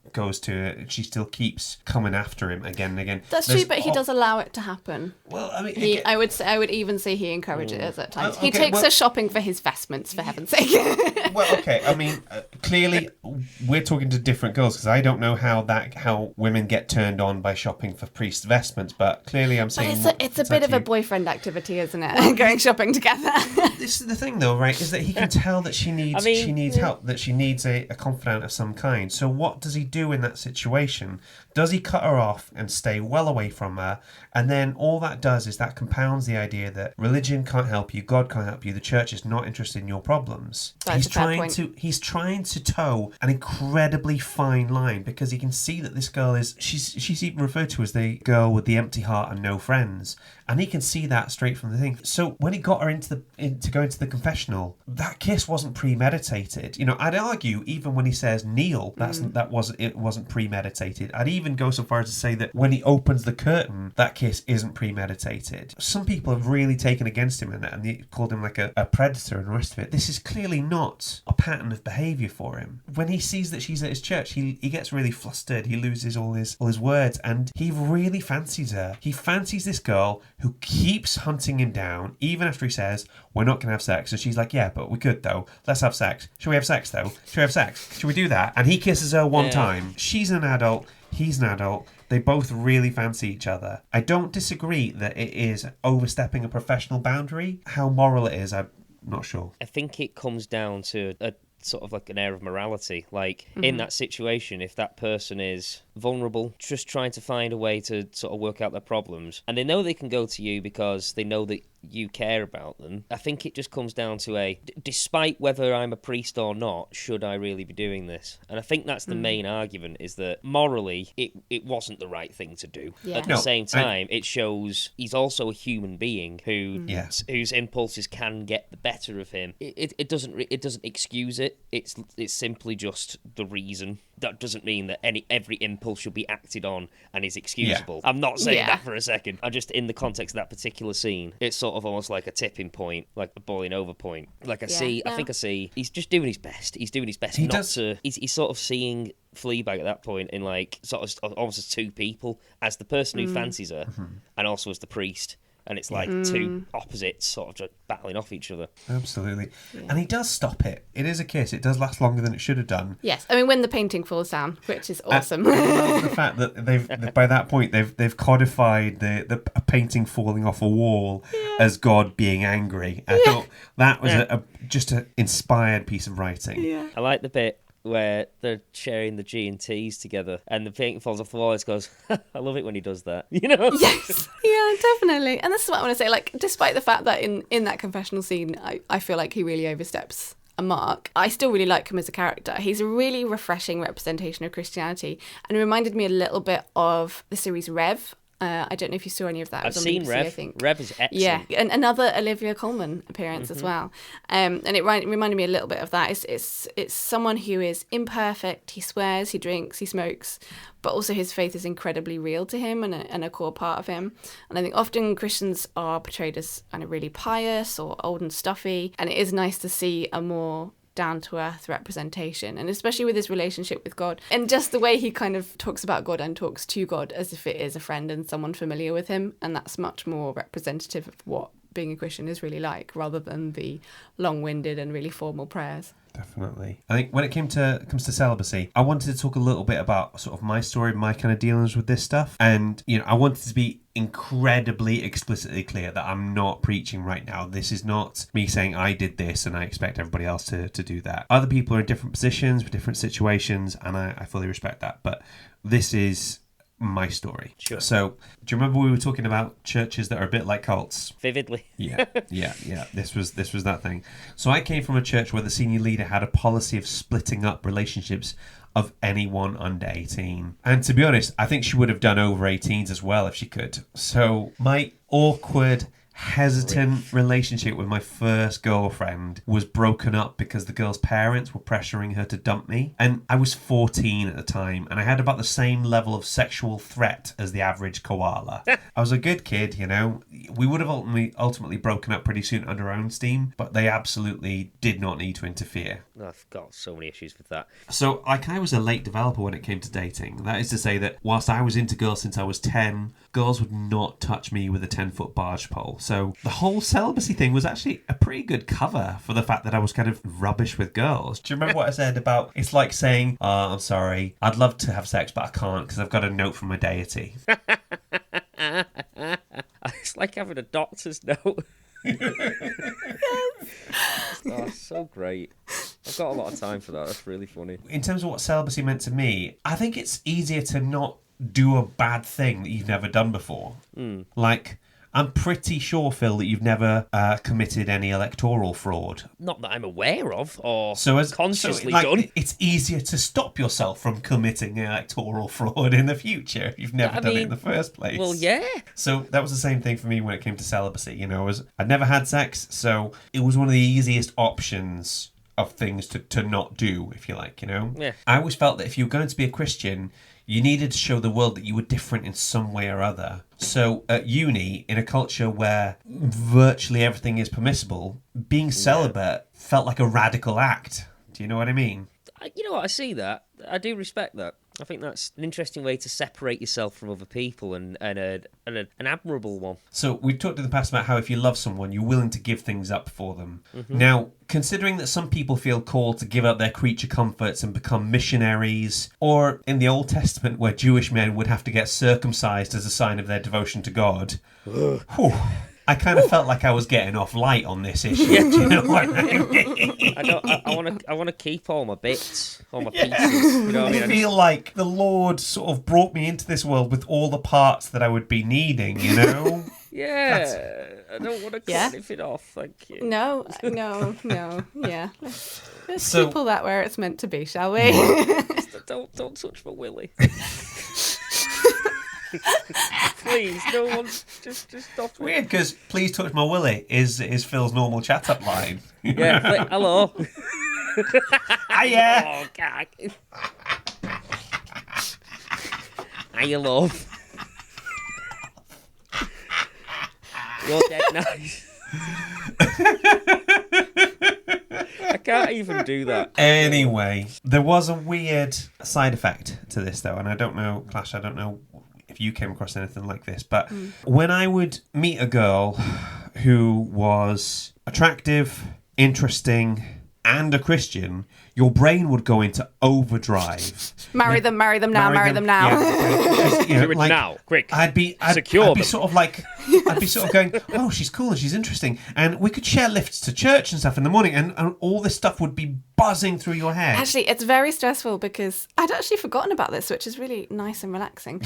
keeps coming after him again and again. That's true, but he does allow it to happen. Well, I mean, I would even say he encourages it at times. He takes her shopping for his vestments, for heaven's sake. Well, okay. I mean, clearly we're talking to different girls, because I don't know how women get turned on by shopping for priest vestments, but clearly I'm saying it's a bit of a boyfriend activity, isn't it? Going shopping together. This is the thing, though, right? Is that he can tell that she needs help, that she needs a confidant of some kind. So what does he do in that situation? Does he cut her off and stay well away from her? And then all that does is that compounds the idea that religion can't help you, God can't help you, the church is not interested in your problems. He's trying to toe an incredibly fine line, because he can see that this girl she's even referred to as the girl with the empty heart and no friends. And he can see that straight from the thing. So when he got her to go into the confessional, that kiss wasn't premeditated. You know, I'd argue even when he says Neil, it wasn't premeditated. I'd even go so far as to say that when he opens the curtain, that kiss isn't premeditated. Some people have really taken against him in that, and they called him like a predator and the rest of it. This is clearly not a pattern of behaviour for him. When he sees that she's at his church, he gets really flustered. He loses all his words, and he really fancies her. He fancies this girl who keeps hunting him down, even after he says, we're not going to have sex. And she's like, yeah, but we could, though. Let's have sex. Should we have sex, though? Should we have sex? Should we do that? And he kisses her one time. She's an adult. He's an adult. They both really fancy each other. I don't disagree that it is overstepping a professional boundary. How moral it is, I'm not sure. I think it comes down to a sort of like an air of morality. Like, in that situation, if that person is vulnerable, just trying to find a way to sort of work out their problems, and they know they can go to you because they know that you care about them, I think it just comes down to despite whether I'm a priest or not, should I really be doing this? And I think that's the main argument, is that morally it wasn't the right thing to do. Yeah. At the same time, it shows he's also a human being whose impulses can get the better of him. It doesn't excuse it. It's simply just the reason. That doesn't mean that every impulse should be acted on and is excusable. Yeah. I'm not saying that for a second. I'm just, in the context of that particular scene, it's sort of almost like a tipping point, like a boiling over point. Like I think I see, he's just doing his best. He's doing his best he's sort of seeing Fleabag at that point in like sort of almost as two people, as the person who fancies her and also as the priest And it's like two opposites sort of just battling off each other. Absolutely. Yeah. And he does stop it. It is a kiss. It does last longer than it should have done. Yes. I mean, when the painting falls down, which is awesome. I love the fact that they've by that point they've codified a painting falling off a wall as God being angry. I thought that was just an inspired piece of writing. Yeah. I like the bit where they're sharing the G&Ts together and the painting falls off the wall. It goes, I love it when he does that, you know? Yes. Yeah, definitely. And this is what I want to say. Like, despite the fact that in that confessional scene, I feel like he really oversteps a mark, I still really like him as a character. He's a really refreshing representation of Christianity and it reminded me a little bit of the series Rev. I don't know if you saw any of that. I've seen BBC, Rev. I think. Rev is excellent. Yeah, and another Olivia Colman appearance as well. And it reminded me a little bit of that. It's someone who is imperfect. He swears, he drinks, he smokes, but also his faith is incredibly real to him and a core part of him. And I think often Christians are portrayed as kind of really pious or old and stuffy, and it is nice to see a more down-to-earth representation, and especially with his relationship with God and just the way he kind of talks about God and talks to God as if it is a friend and someone familiar with him, and that's much more representative of what being a Christian is really like, rather than the long-winded and really formal prayers. Definitely. I think when it comes to celibacy, I wanted to talk a little bit about sort of my story, my kind of dealings with this stuff. And, you know, I wanted to be incredibly explicitly clear that I'm not preaching right now. This is not me saying I did this and I expect everybody else to do that. Other people are in different positions with different situations, and I fully respect that. But this is my story. Sure. So, do you remember we were talking about churches that are a bit like cults? Vividly. Yeah. This was that thing. So I came from a church where the senior leader had a policy of splitting up relationships of anyone under 18. And to be honest, I think she would have done over 18s as well if she could. So my awkward, hesitant relationship with my first girlfriend was broken up because the girl's parents were pressuring her to dump me. And I was 14 at the time, and I had about the same level of sexual threat as the average koala. I was a good kid, you know. We would have ultimately broken up pretty soon under our own steam, but they absolutely did not need to interfere. I've got so many issues with that. So, like, I was a late developer when it came to dating. That is to say that whilst I was into girls since I was 10, girls would not touch me with a 10-foot barge pole. So the whole celibacy thing was actually a pretty good cover for the fact that I was kind of rubbish with girls. Do you remember what I said about, it's like saying, I'm sorry, I'd love to have sex, but I can't because I've got a note from my deity. It's like having a doctor's note. Oh, so great. I've got a lot of time for that. That's really funny. In terms of what celibacy meant to me, I think it's easier to not do a bad thing that you've never done before. Like, I'm pretty sure, Phil, that you've never committed any electoral fraud. Not that I'm aware of, or consciously like, done. It's easier to stop yourself from committing electoral fraud in the future if you've never done it in the first place. Well, yeah. So that was the same thing for me when it came to celibacy. You know, I'd never had sex, so it was one of the easiest options of things to not do, if you like, you know? Yeah. I always felt that if you were going to be a Christian, you needed to show the world that you were different in some way or other. So at uni, in a culture where virtually everything is permissible, being celibate felt like a radical act. Do you know what I mean? You know what? I see that. I do respect that. I think that's an interesting way to separate yourself from other people and an admirable one. So we've talked in the past about how if you love someone, you're willing to give things up for them. Mm-hmm. Now, considering that some people feel called to give up their creature comforts and become missionaries, or in the Old Testament where Jewish men would have to get circumcised as a sign of their devotion to God, I kind of felt like I was getting off light on this issue. Do you know what I mean? I want to keep all my bits, all my pieces. You know what I mean? I feel like the Lord sort of brought me into this world with all the parts that I would be needing, you know? Yeah, I don't want to cut anything off, thank you. No, yeah. Let's keep all that where it's meant to be, shall we? Don't touch my willy. Please, no one, just stop. Weird, because "please touch my willy" is Phil's normal chat-up line. Yeah, hello. Hiya. Oh, God. Hiya, love. You're dead nice. I can't even do that. Anyway, there was a weird side effect to this, though, and I don't know, Clash, I don't know if you came across anything like this, but when I would meet a girl who was attractive, interesting, and a Christian, your brain would go into overdrive. Marry them now. Yeah, Do it now, quick. I'd be sort of going, oh, she's cool and she's interesting, and we could share lifts to church and stuff in the morning, and all this stuff would be buzzing through your head. Actually, it's very stressful because I'd actually forgotten about this, which is really nice and relaxing.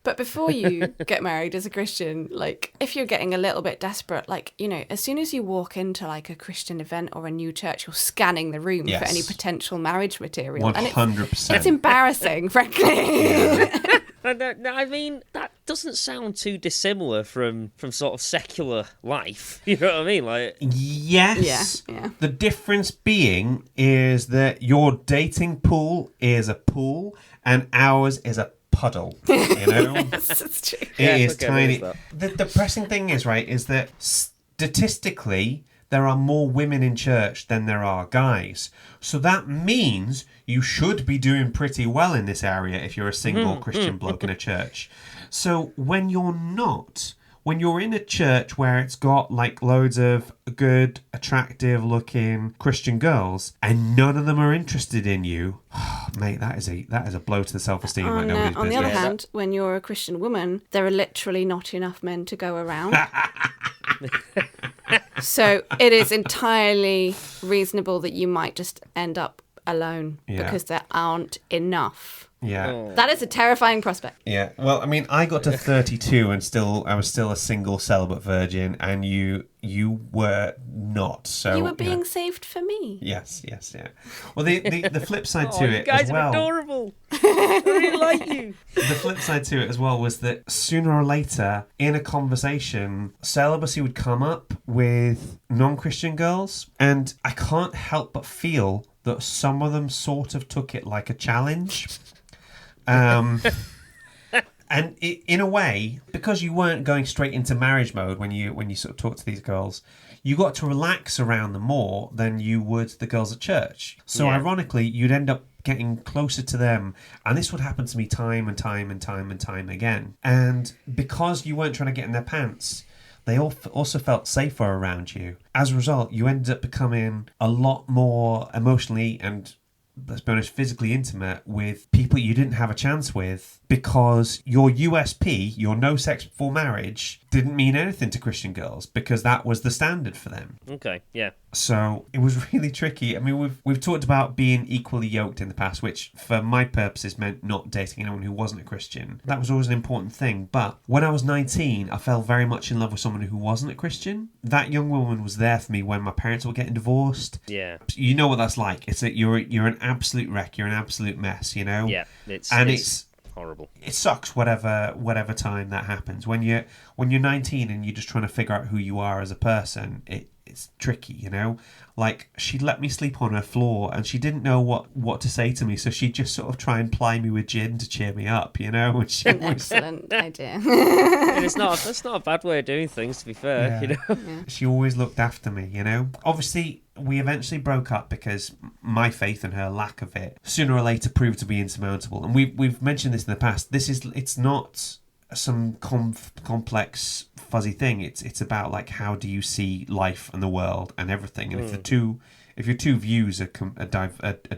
But before you get married as a Christian, like if you're getting a little bit desperate, like, you know, as soon as you walk into like a Christian event or a new church, you're scanning the room for any potential marriage material. 100%. And it's embarrassing, frankly. Yeah. I mean, that doesn't sound too dissimilar from sort of secular life. You know what I mean? Like, yes. Yeah. The difference being is that your dating pool is a pool and ours is a puddle. You know, Yes, it's true. It is okay, tiny. there The depressing thing is, right, is that statistically there are more women in church than there are guys. So that means you should be doing pretty well in this area if you're a single Christian bloke in a church. So when you're not, when you're in a church where it's got like loads of good, attractive looking Christian girls and none of them are interested in you, mate, that is a blow to the self-esteem like nobody's On the business. other hand, when you're a Christian woman, there are literally not enough men to go around. So it is entirely reasonable that you might just end up alone because there aren't enough. Yeah. That is a terrifying prospect. Yeah. Well, I mean, I got to 32 and I was still a single celibate virgin, and you were not. So You were being saved for me. Yes. Yeah. Well, the flip side to you it guys as are well. adorable. I really like you. The flip side to it as well was that sooner or later in a conversation, celibacy would come up with non-Christian girls, and I can't help but feel that some of them sort of took it like a challenge. And in a way, because you weren't going straight into marriage mode when you sort of talk to these girls, you got to relax around them more than you would the girls at church. So ironically, you'd end up getting closer to them, and this would happen to me time and time again. And because you weren't trying to get in their pants, they also felt safer around you. As a result, you ended up becoming a lot more emotionally and, let's be honest, physically intimate with people you didn't have a chance with, because your USP, your no sex before marriage, didn't mean anything to Christian girls because that was the standard for them. Okay, yeah. So it was really tricky. I mean, we've talked about being equally yoked in the past, which for my purposes meant not dating anyone who wasn't a Christian. That was always an important thing. But when I was 19, I fell very much in love with someone who wasn't a Christian. That young woman was there for me when my parents were getting divorced. Yeah. You know what that's like. It's that you're an absolute wreck. You're an absolute mess, you know? Yeah, it's horrible. It sucks whatever time that happens. When you're 19 and you're just trying to figure out who you are as a person, it's tricky, you know? Like, she'd let me sleep on her floor and she didn't know what to say to me, so she'd just sort of try and ply me with gin to cheer me up, you know? An excellent idea. And that's not a bad way of doing things, to be fair, you know? Yeah. She always looked after me, you know? Obviously, we eventually broke up because my faith and her lack of it sooner or later proved to be insurmountable. And we've mentioned this in the past. It's not some complex fuzzy thing. It's about like, how do you see life and the world and everything. And if your two views are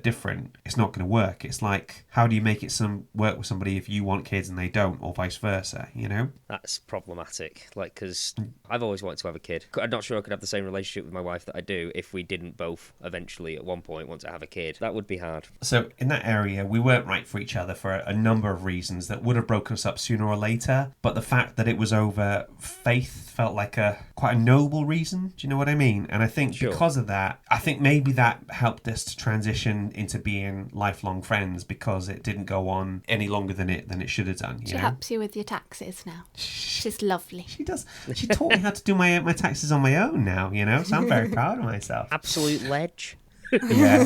different, it's not going to work. It's like, how do you make it work with somebody if you want kids and they don't, or vice versa, you know? That's problematic, like, because I've always wanted to have a kid. I'm not sure I could have the same relationship with my wife that I do if we didn't both eventually at one point want to have a kid. That would be hard. So in that area, we weren't right for each other for a number of reasons that would have broken us up sooner or later, but the fact that it was over faith felt like quite a noble reason. Do you know what I mean? And I think because of that, I think maybe that helped us to transition into being lifelong friends, because it didn't go on any longer than it should have done. She helps you with your taxes now. She's lovely. She does. She taught me how to do my taxes on my own now, you know, so I'm very proud of myself. Absolute ledge. Yeah.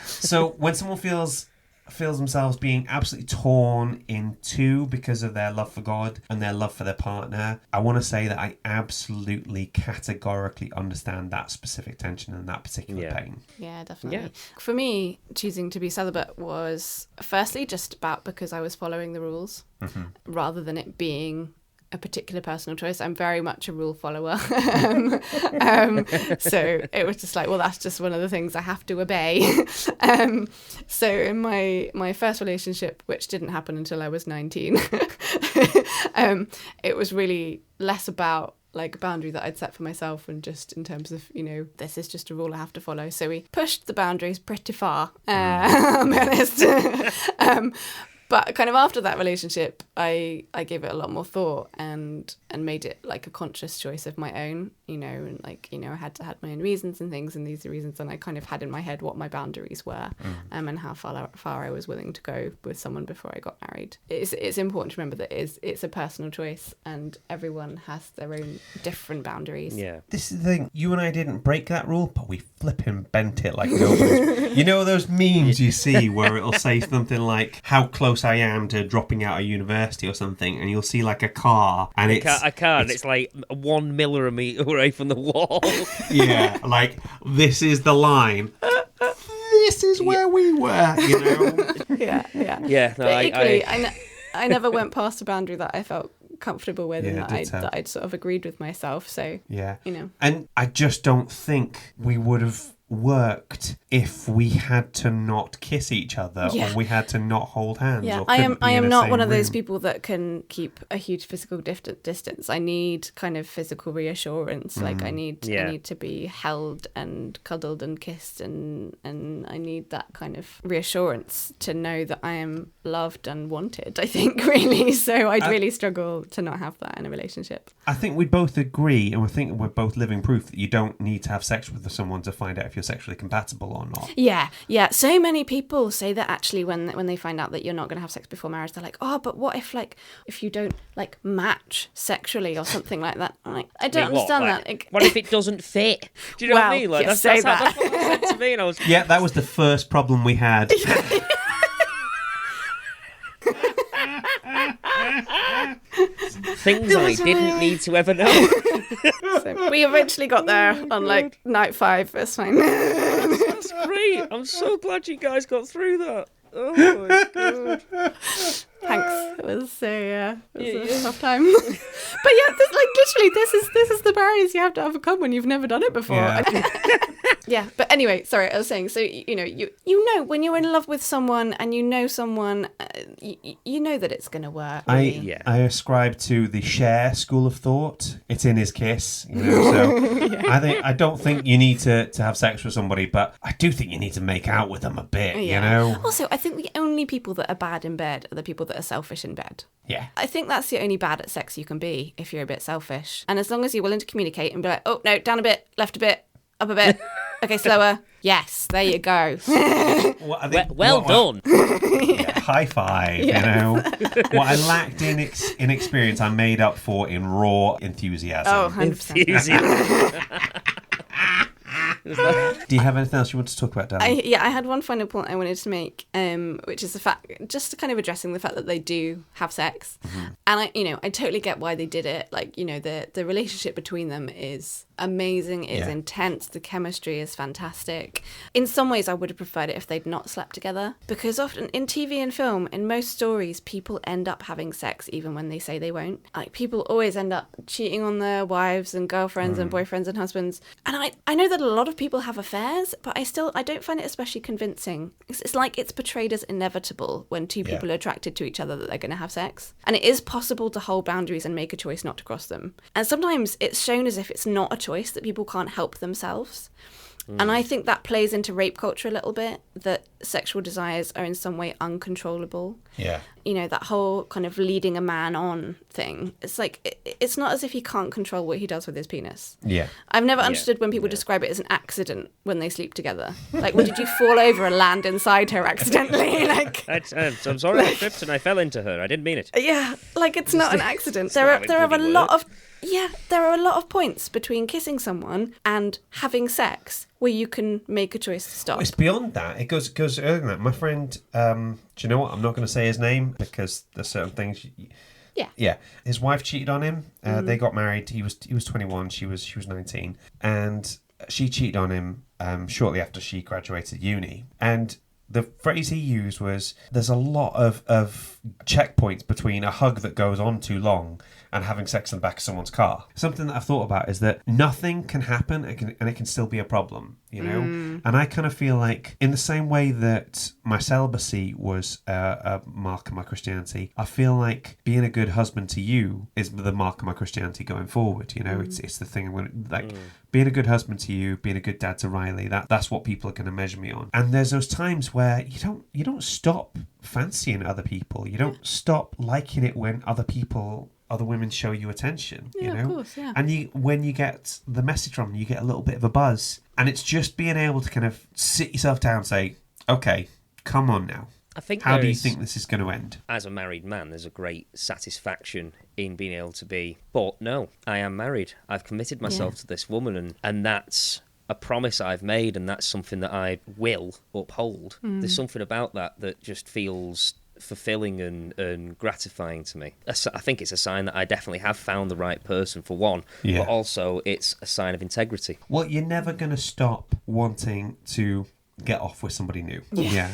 So when someone feels feels themselves being absolutely torn in two because of their love for God and their love for their partner, I want to say that I absolutely categorically understand that specific tension and that particular pain. Yeah, definitely. For me, choosing to be celibate was firstly just about because I was following the rules rather than it being a particular personal choice. I'm very much a rule follower. So it was just like, well, that's just one of the things I have to obey. So in my first relationship, which didn't happen until I was 19, it was really less about like a boundary that I'd set for myself and just in terms of, this is just a rule I have to follow. So we pushed the boundaries pretty far, I'm honest. But kind of after that relationship, I gave it a lot more thought and made it like a conscious choice of my own, and like, I had my own reasons and things, and these are reasons, and I kind of had in my head what my boundaries were, and how far I was willing to go with someone before I got married. It's important to remember that it's a personal choice, and everyone has their own different boundaries. Yeah. This is the thing, you and I didn't break that rule, but we flipping bent it like nobody's. You know those memes you see where it'll say something like, how close I am to dropping out of university or something, and you'll see like a car, and it's like 1 millimetre away from the wall. Yeah, like this is the line. This is where we were, Yeah. Yeah. No, but equally, I never went past a boundary that I felt comfortable with, and that I'd sort of agreed with myself. So and I just don't think we would have worked if we had to not kiss each other or we had to not hold hands. Yeah, or I am not one of those room. people that can keep a huge physical distance. I need kind of physical reassurance. Like I need to be held and cuddled and kissed, and I need that kind of reassurance to know that I am loved and wanted, I think, really. So I'd really struggle to not have that in a relationship. I think we both agree, and we think we're both living proof that you don't need to have sex with someone to find out if you're sexually compatible or not. Yeah. So many people say that actually when they find out that you're not going to have sex before marriage, they're like, oh, but what if you don't like match sexually or something like that? I'm like, I don't understand that. What if it doesn't fit? Do you know what I mean? Like that's what they said to me, and I was that was the first problem we had. Things I didn't need to ever know. So we eventually got there on like night 5. It's fine. That's great. I'm so glad you guys got through that. Oh my god. Thanks. It was a tough time. But yeah, this is the barriers you have to overcome when you've never done it before. Yeah. But anyway, sorry, I was saying, so you know when you're in love with someone and you know someone, you know that it's going to work. Really. I ascribe to the Cher school of thought. It's in his kiss, so I don't think you need to have sex with somebody, but I do think you need to make out with them a bit, Also, I think the only people that are bad in bed are the people that are selfish in bed. Yeah. I think that's the only bad at sex you can be if you're a bit selfish. And as long as you're willing to communicate and be like, oh, no, down a bit, left a bit, up a bit. Okay, slower. Yes, there you go. Well done. High five, What I lacked in experience, I made up for in raw enthusiasm. Oh, 100%. Do you have anything else you want to talk about, Dan? I had one final point I wanted to make, which is the fact, just kind of addressing the fact that they do have sex. And I totally get why they did it. Like, the relationship between them is amazing, it's intense, the chemistry is fantastic. In some ways I would have preferred it if they'd not slept together, because often in TV and film, in most stories, people end up having sex even when they say they won't. Like, people always end up cheating on their wives and girlfriends and boyfriends and husbands. And I know that a lot of people have affairs, but I don't find it especially convincing. It's like it's portrayed as inevitable when two people are attracted to each other that they're going to have sex. And it is possible to hold boundaries and make a choice not to cross them. And sometimes it's shown as if it's not a choice, that people can't help themselves. And I think that plays into rape culture a little bit, that sexual desires are in some way uncontrollable. Yeah. That whole kind of leading a man on thing. It's like, it's not as if he can't control what he does with his penis. Yeah. I've never understood when people describe it as an accident when they sleep together. Like, did you fall over and land inside her accidentally? I'm sorry, I tripped and I fell into her. I didn't mean it. Yeah, like, it's not an accident. There are a lot of Yeah, there are a lot of points between kissing someone and having sex where you can make a choice to stop. It's beyond that. It goes earlier than that. My friend, do you know what? I'm not going to say his name because there's certain things. Yeah. His wife cheated on him. They got married. He was 21. She was 19, and she cheated on him shortly after she graduated uni. And the phrase he used was, "There's a lot of checkpoints between a hug that goes on too long and having sex in the back of someone's car." Something that I've thought about is that nothing can happen and it can still be a problem, you know? And I kind of feel like, in the same way that my celibacy was a mark of my Christianity, I feel like being a good husband to you is the mark of my Christianity going forward, you know? It's the thing I'm going to, being a good husband to you, being a good dad to Riley, that's what people are going to measure me on. And there's those times where you don't stop fancying other people. You don't stop liking it when other women show you attention, you know? Of course, yeah. And when you get the message from them, you get a little bit of a buzz. And it's just being able to kind of sit yourself down and say, okay, come on now. I think How do you think this is going to end? As a married man, there's a great satisfaction in being able to be, but no, I am married. I've committed myself to this woman, and that's a promise I've made, and that's something that I will uphold. There's something about that just feels fulfilling and gratifying to me. I think it's a sign that I definitely have found the right person, for one, but also it's a sign of integrity. Well, you're never going to stop wanting to get off with somebody new. Yeah.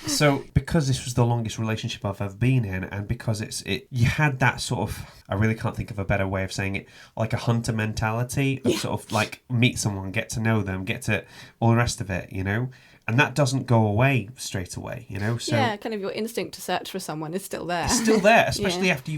So because this was the longest relationship I've ever been in, and because you had that sort of, I really can't think of a better way of saying it, like a hunter mentality of sort of like meet someone, get to know them, get to all the rest of it, you know? And that doesn't go away straight away, you know? So yeah, kind of your instinct to search for someone is still there. It's still there, especially after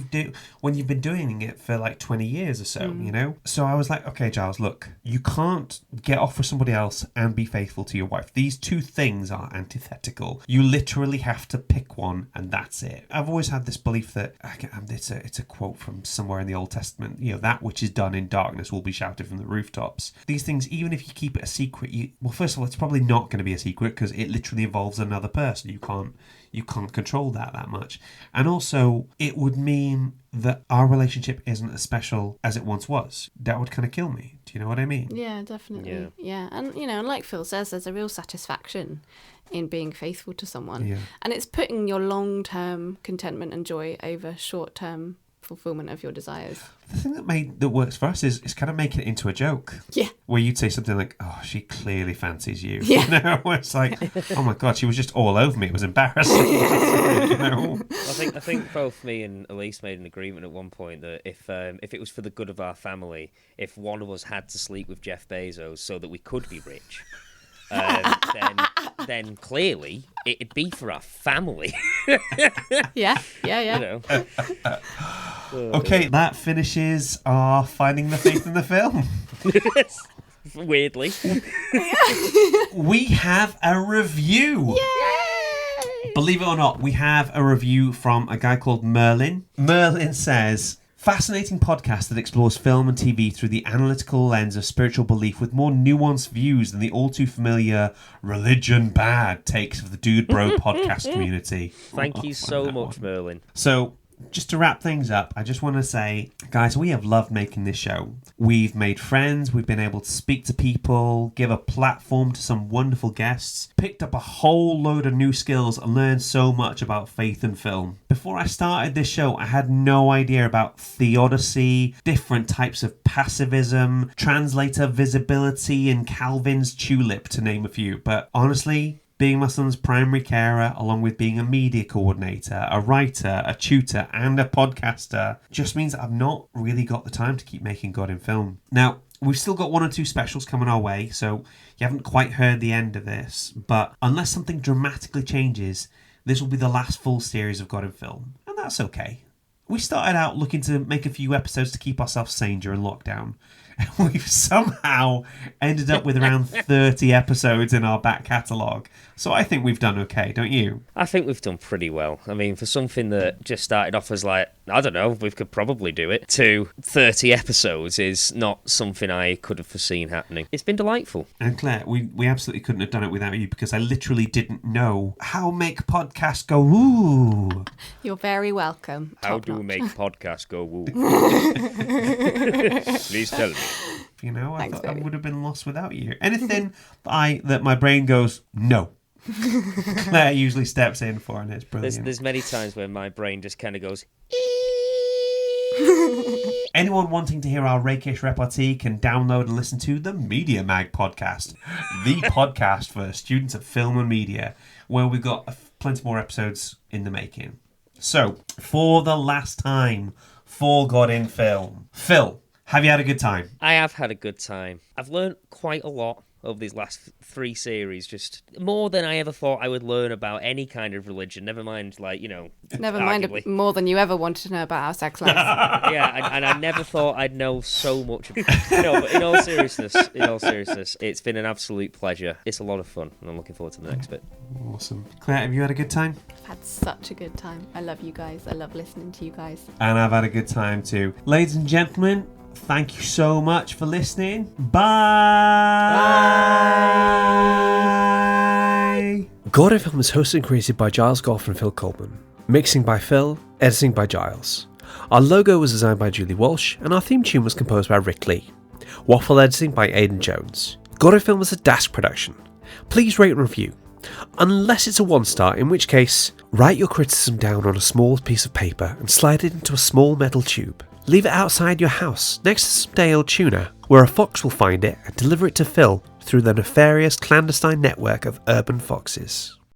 when you've been doing it for like 20 years or so, you know? So I was like, okay, Giles, look, you can't get off with somebody else and be faithful to your wife. These two things are antithetical. You literally have to pick one, and that's it. I've always had this belief that, it's a quote from somewhere in the Old Testament, you know, that which is done in darkness will be shouted from the rooftops. These things, even if you keep it a secret, well, first of all, it's probably not going to be a secret, because it literally involves another person. You can't control that much. And also, it would mean that our relationship isn't as special as it once was. That would kind of kill me. Do you know what I mean? Yeah, definitely. Yeah. And, you know, like Phil says, there's a real satisfaction in being faithful to someone. Yeah. And it's putting your long-term contentment and joy over short-term fulfillment of your desires. The thing that works for us is kind of making it into a joke. Yeah. Where you'd say something like, "Oh, she clearly fancies you." Yeah. You know, it's like, "Oh my God, she was just all over me. It was embarrassing." You know. I think both me and Elise made an agreement at one point that if it was for the good of our family, if one of us had to sleep with Jeff Bezos so that we could be rich, then clearly it'd be for our family. Yeah. You know. Okay, that finishes our finding the faith in the film. Weirdly. We have a review. Yay! Believe it or not, we have a review from a guy called Merlin. Merlin says, fascinating podcast that explores film and TV through the analytical lens of spiritual belief with more nuanced views than the all too familiar religion bad takes of the Dude Bro podcast community. Thank you so much, Merlin. So, just to wrap things up, I just want to say, guys, we have loved making this show. We've made friends, we've been able to speak to people, give a platform to some wonderful guests, picked up a whole load of new skills, and learned so much about faith and film. Before I started this show, I had no idea about theodicy, different types of passivism, translator visibility, and Calvin's tulip, to name a few. But honestly, being my son's primary carer, along with being a media coordinator, a writer, a tutor, and a podcaster, just means that I've not really got the time to keep making God in film. Now, we've still got 1 or 2 specials coming our way, so you haven't quite heard the end of this, but unless something dramatically changes, this will be the last full series of God in Film, and that's okay. We started out looking to make a few episodes to keep ourselves sane during lockdown. We've somehow ended up with around 30 episodes in our back catalogue. So I think we've done okay, don't you? I think we've done pretty well. I mean, for something that just started off as like, I don't know, we could probably do it, to 30 episodes is not something I could have foreseen happening. It's been delightful. And Claire, we absolutely couldn't have done it without you, because I literally didn't know how make podcasts go woo. You're very welcome. How do we make podcasts go woo? Please tell me. You know, I Thanks, thought I baby. would have been lost without you. Anything that my brain goes, no. Claire usually steps in for, and it's brilliant. There's many times where my brain just kind of goes... Anyone wanting to hear our rakish repartee can download and listen to the Media Mag podcast, the podcast for students of film and media, where we've got plenty more episodes in the making. So, for the last time, For God in Film. Phil, have you had a good time? I have had a good time. I've learned quite a lot over these last 3 series, just more than I ever thought I would learn about any kind of religion, never mind, like, you know... Never mind arguably. more than you ever wanted to know about our sex lives. Yeah, and I never thought I'd know so much. No, but in all seriousness, it's been an absolute pleasure. It's a lot of fun, and I'm looking forward to the next bit. Awesome. Claire, have you had a good time? I've had such a good time. I love you guys. I love listening to you guys. And I've had a good time too. Ladies and gentlemen, thank you so much for listening. Bye! God in Film is hosted and created by Giles Gough and Phil Coleman. Mixing by Phil, editing by Giles. Our logo was designed by Julie Walsh, and our theme tune was composed by Rick Lee. Waffle editing by Aidan Jones. God in Film is a Dask production. Please rate and review. Unless it's a 1-star, in which case, write your criticism down on a small piece of paper and slide it into a small metal tube. Leave it outside your house, next to some day-old tuna, where a fox will find it and deliver it to Phil through the nefarious clandestine network of urban foxes.